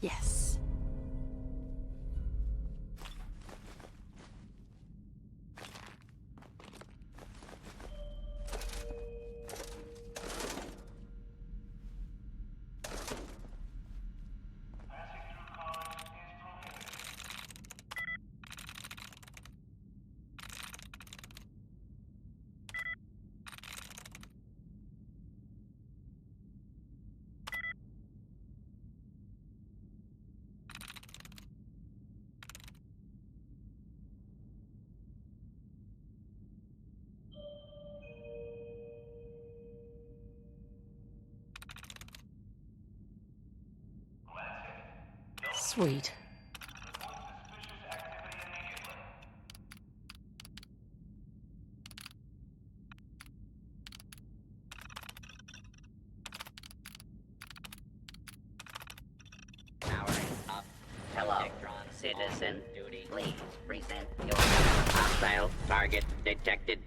Yes. Sweet. Hello, citizen. Duty. Please present your hostile target detected.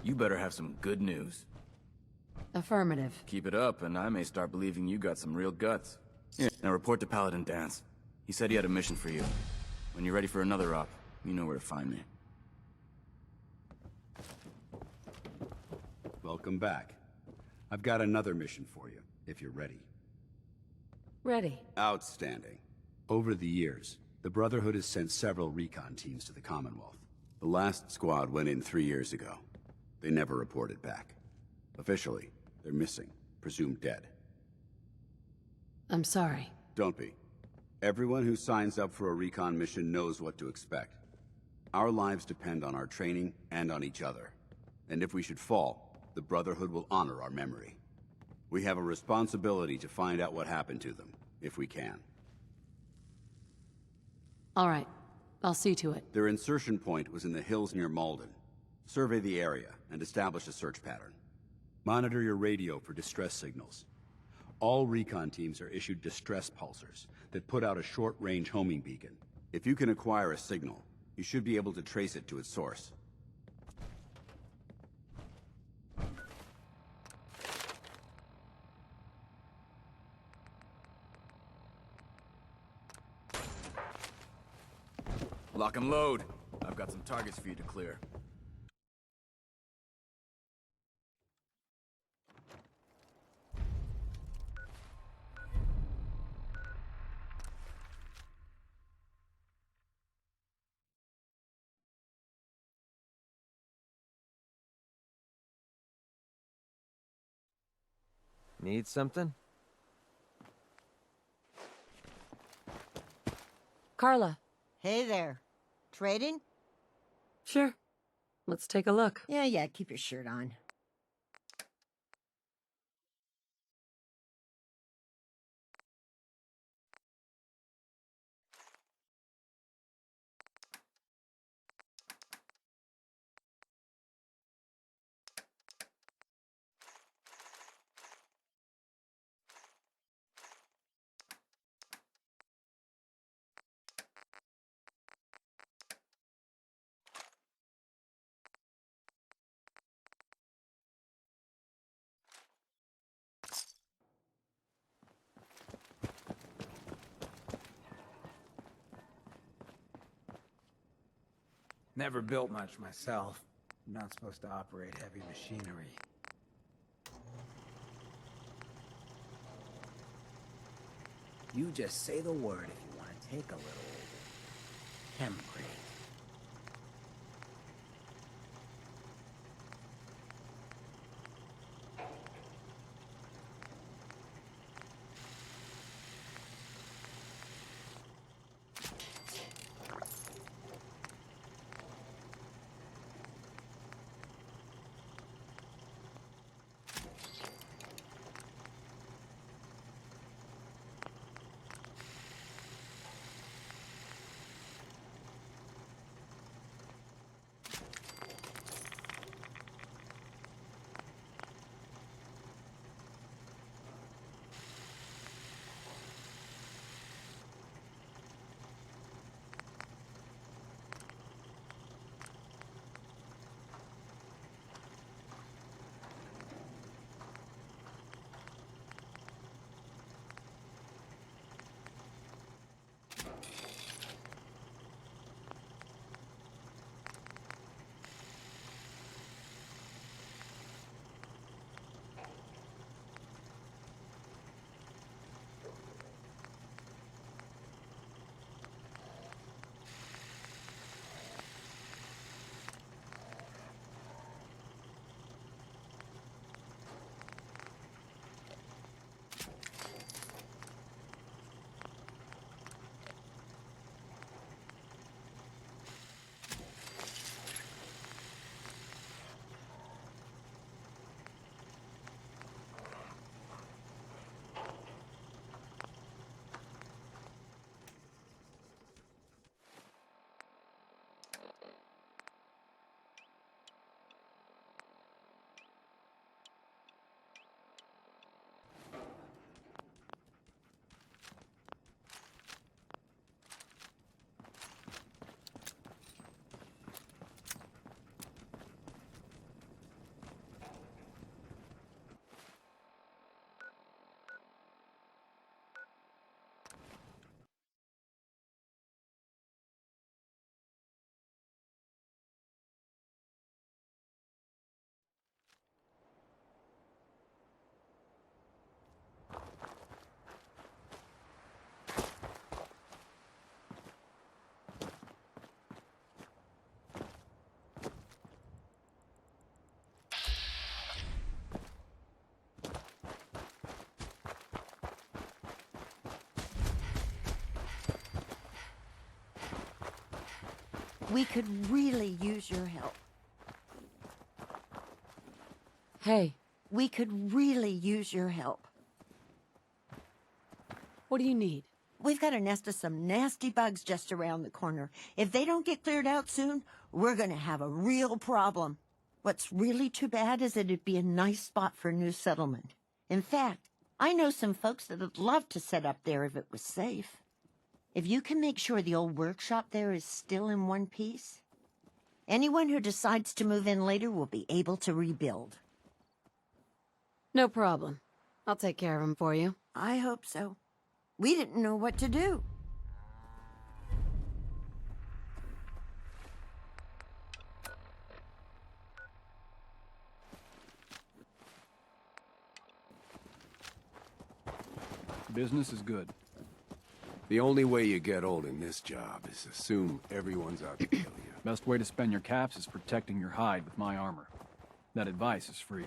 You better have some good news. Affirmative. Keep it up, and I may start believing you got some real guts. Yeah. Now report to Paladin Danse. He said he had a mission for you. When you're ready for another op, you know where to find me. Welcome back. I've got another mission for you, if you're ready. Ready. Outstanding. Over the years, the Brotherhood has sent several recon teams to the Commonwealth. The last squad went in 3 years ago. They never reported back. Officially, they're missing, presumed dead. I'm sorry. Don't be. Everyone who signs up for a recon mission knows what to expect. Our lives depend on our training and on each other. And if we should fall, the Brotherhood will honor our memory. We have a responsibility to find out what happened to them, if we can. All right. I'll see to it. Their insertion point was in the hills near Malden. Survey the area and establish a search pattern. Monitor your radio for distress signals. All recon teams are issued distress pulsers that put out a short-range homing beacon. If you can acquire a signal, you should be able to trace it to its source. Lock and load. I've got some targets for you to clear. Need something? Carla. Hey there. Trading? Sure. Let's take a look. Yeah, keep your shirt on. Never built much myself. I'm not supposed to operate heavy machinery. You just say the word if you want to take a little chem break. We could really use your help. Hey. We could really use your help. What do you need? We've got a nest of some nasty bugs just around the corner. If they don't get cleared out soon, we're gonna have a real problem. What's really too bad is that it'd be a nice spot for a new settlement. In fact, I know some folks that'd love to set up there if it was safe. If you can make sure the old workshop there is still in one piece, anyone who decides to move in later will be able to rebuild. No problem. I'll take care of him for you. I hope so. We didn't know what to do. Business is good. The only way you get old in this job is assume everyone's out to kill you. Best way to spend your caps is protecting your hide with my armor. That advice is free.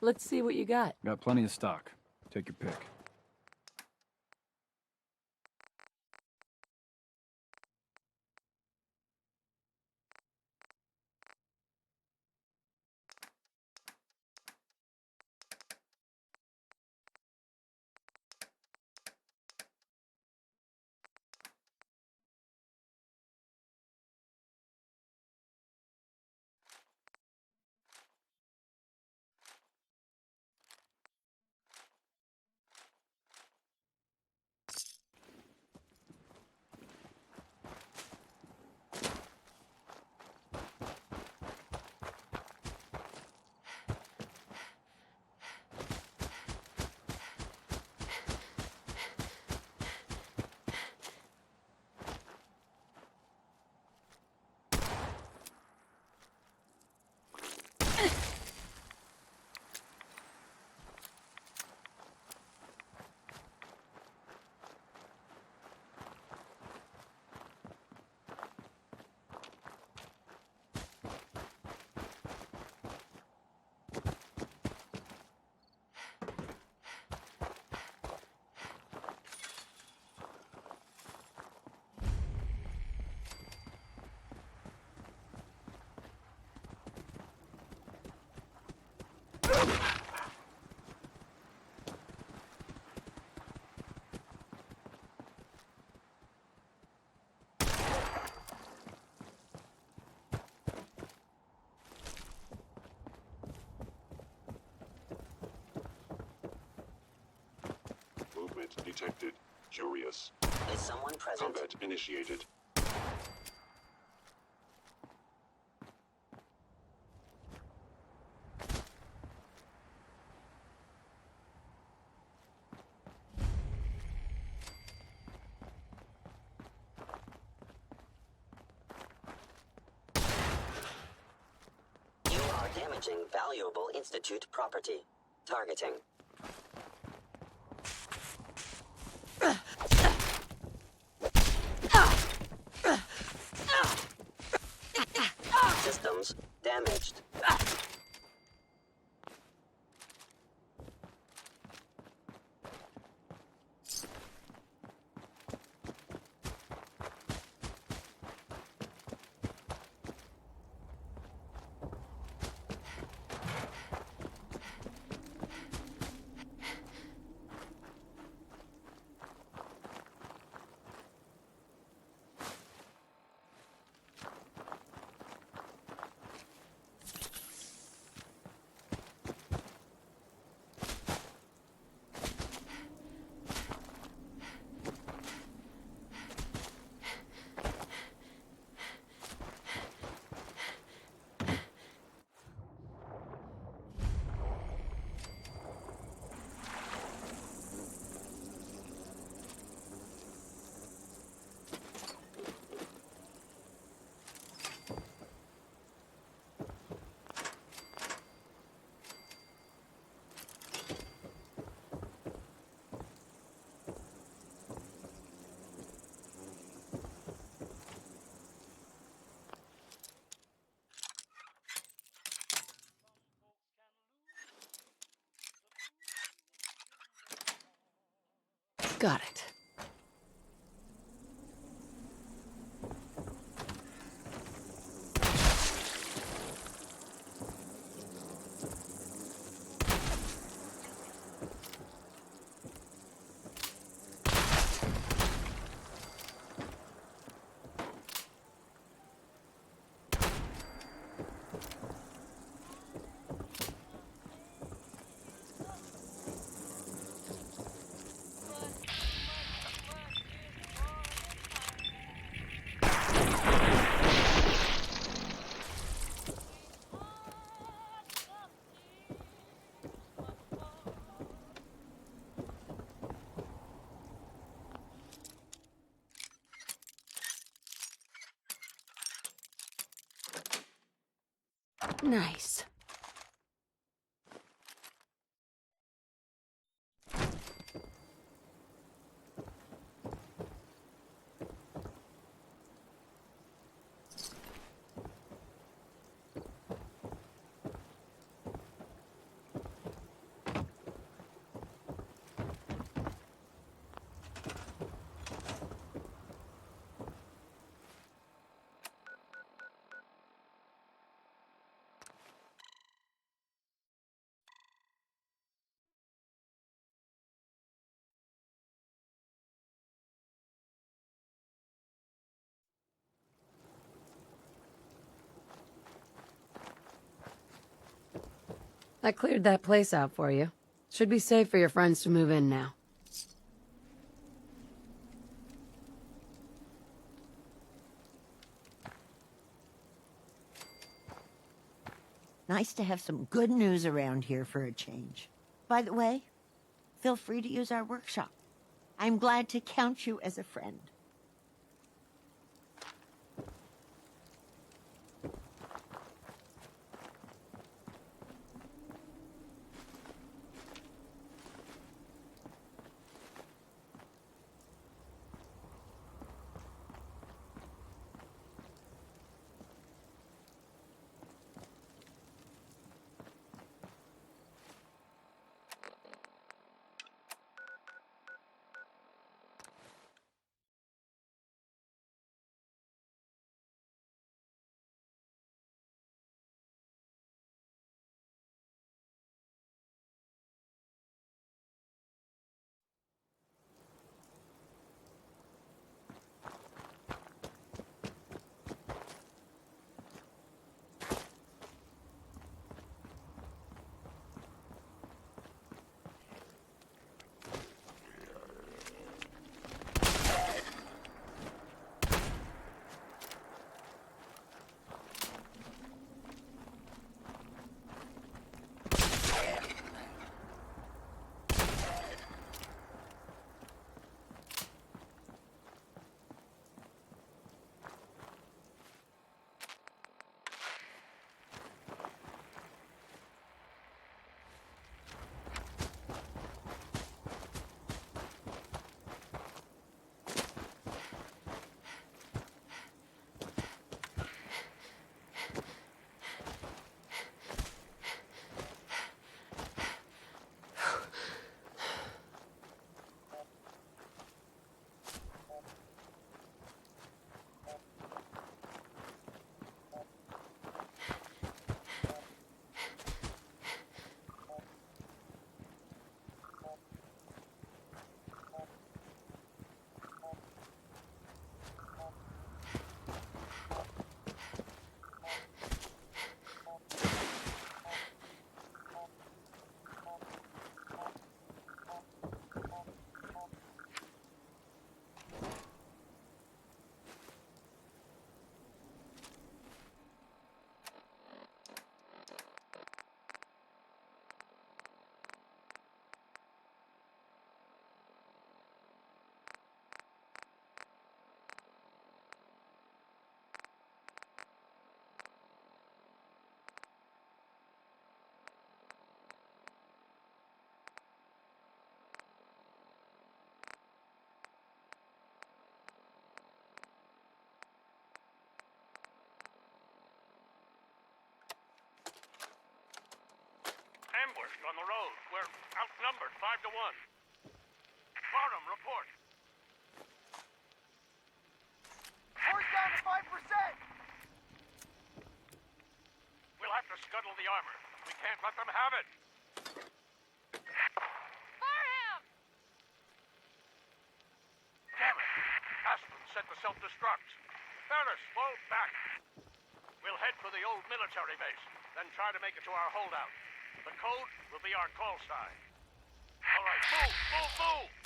Let's see what you got. Got plenty of stock. Take your pick. Movement detected. Curious. Is someone present? Combat initiated. You are damaging valuable Institute property. Targeting. Systems damaged. Got it. Nice. I cleared that place out for you. Should be safe for your friends to move in now. Nice to have some good news around here for a change. By the way, feel free to use our workshop. I'm glad to count you as a friend. ambushed on the road. We're outnumbered 5 to 1. Barnum, report. Force down to 5%! We'll have to scuttle the armor. We can't let them have it. Fire him! Damn it! Aspen set the self-destruct. Ferris, fall back. We'll head for the old military base, then try to make it to our holdout. The code will be our call sign. All right, move, move, move!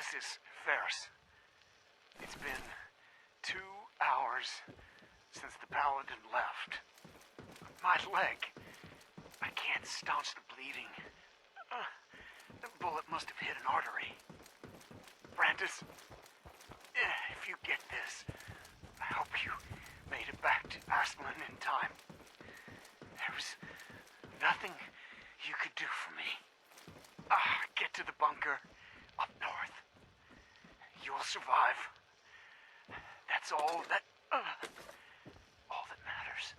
This is Ferris. It's been 2 hours since the Paladin left. My leg. I can't staunch the bleeding. The bullet must have hit an artery. Brandis, if you get this, I hope you made it back to Arslan in time. There was nothing you could do for me. Get to the bunker up north. You'll survive. That's all that matters.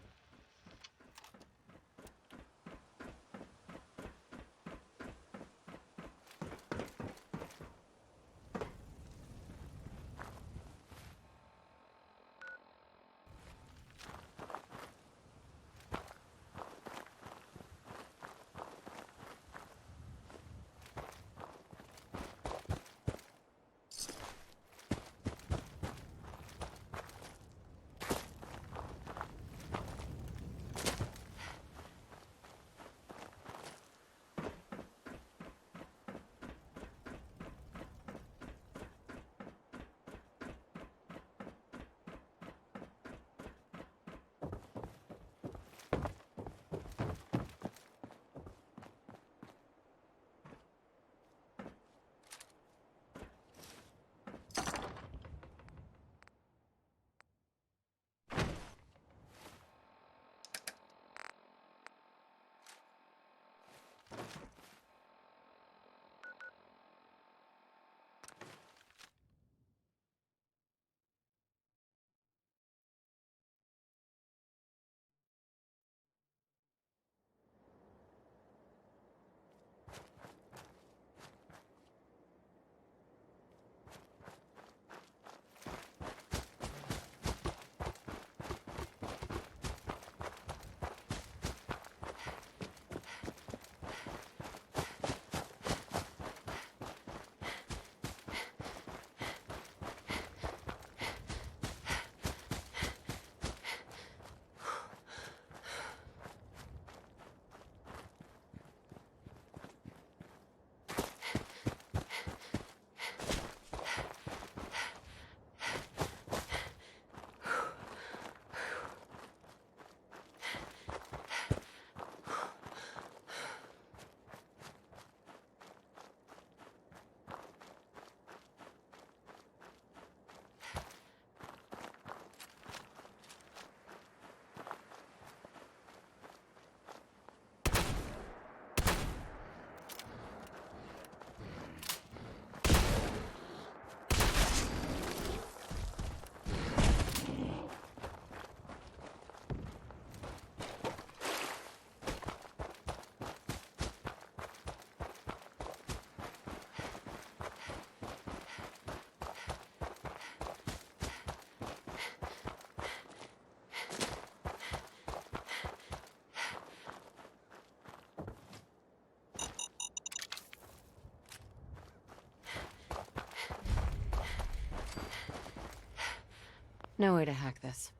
No way to hack this.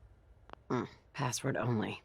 Password only.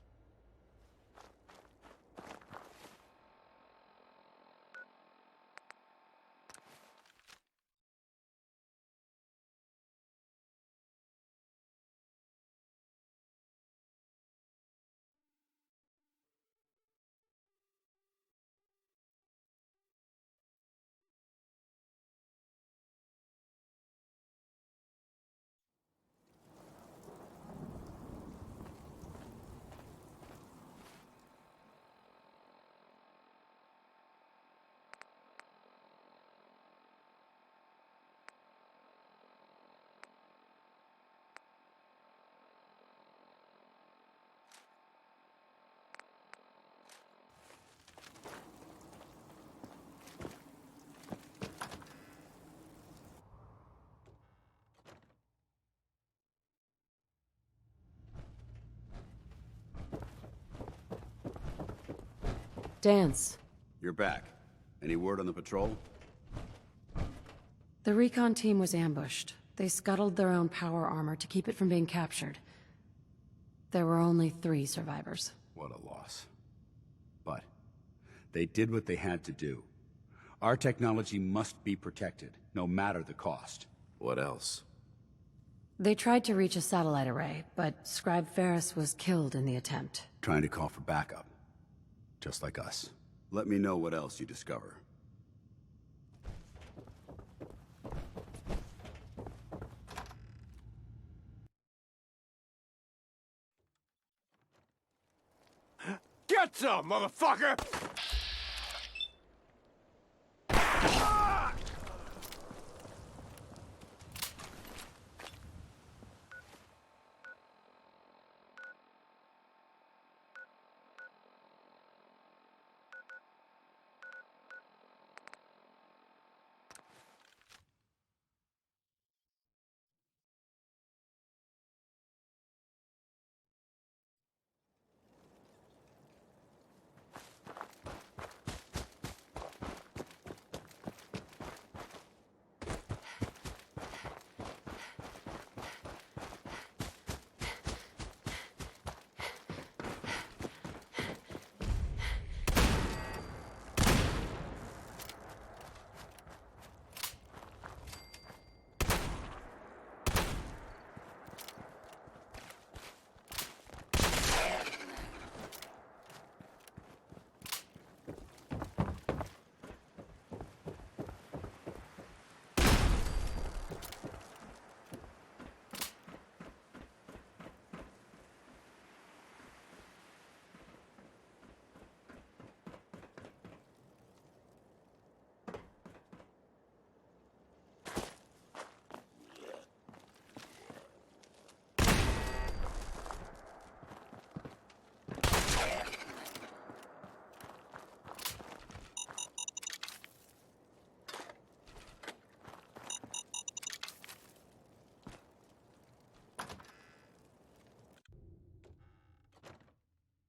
Dance. You're back. Any word on the patrol? The recon team was ambushed. They scuttled their own power armor to keep it from being captured. There were only 3 survivors. What a loss. But they did what they had to do. Our technology must be protected, no matter the cost. What else? They tried to reach a satellite array, but Scribe Ferris was killed in the attempt. Trying to call for backup. Just like us. Let me know what else you discover. Get some, motherfucker!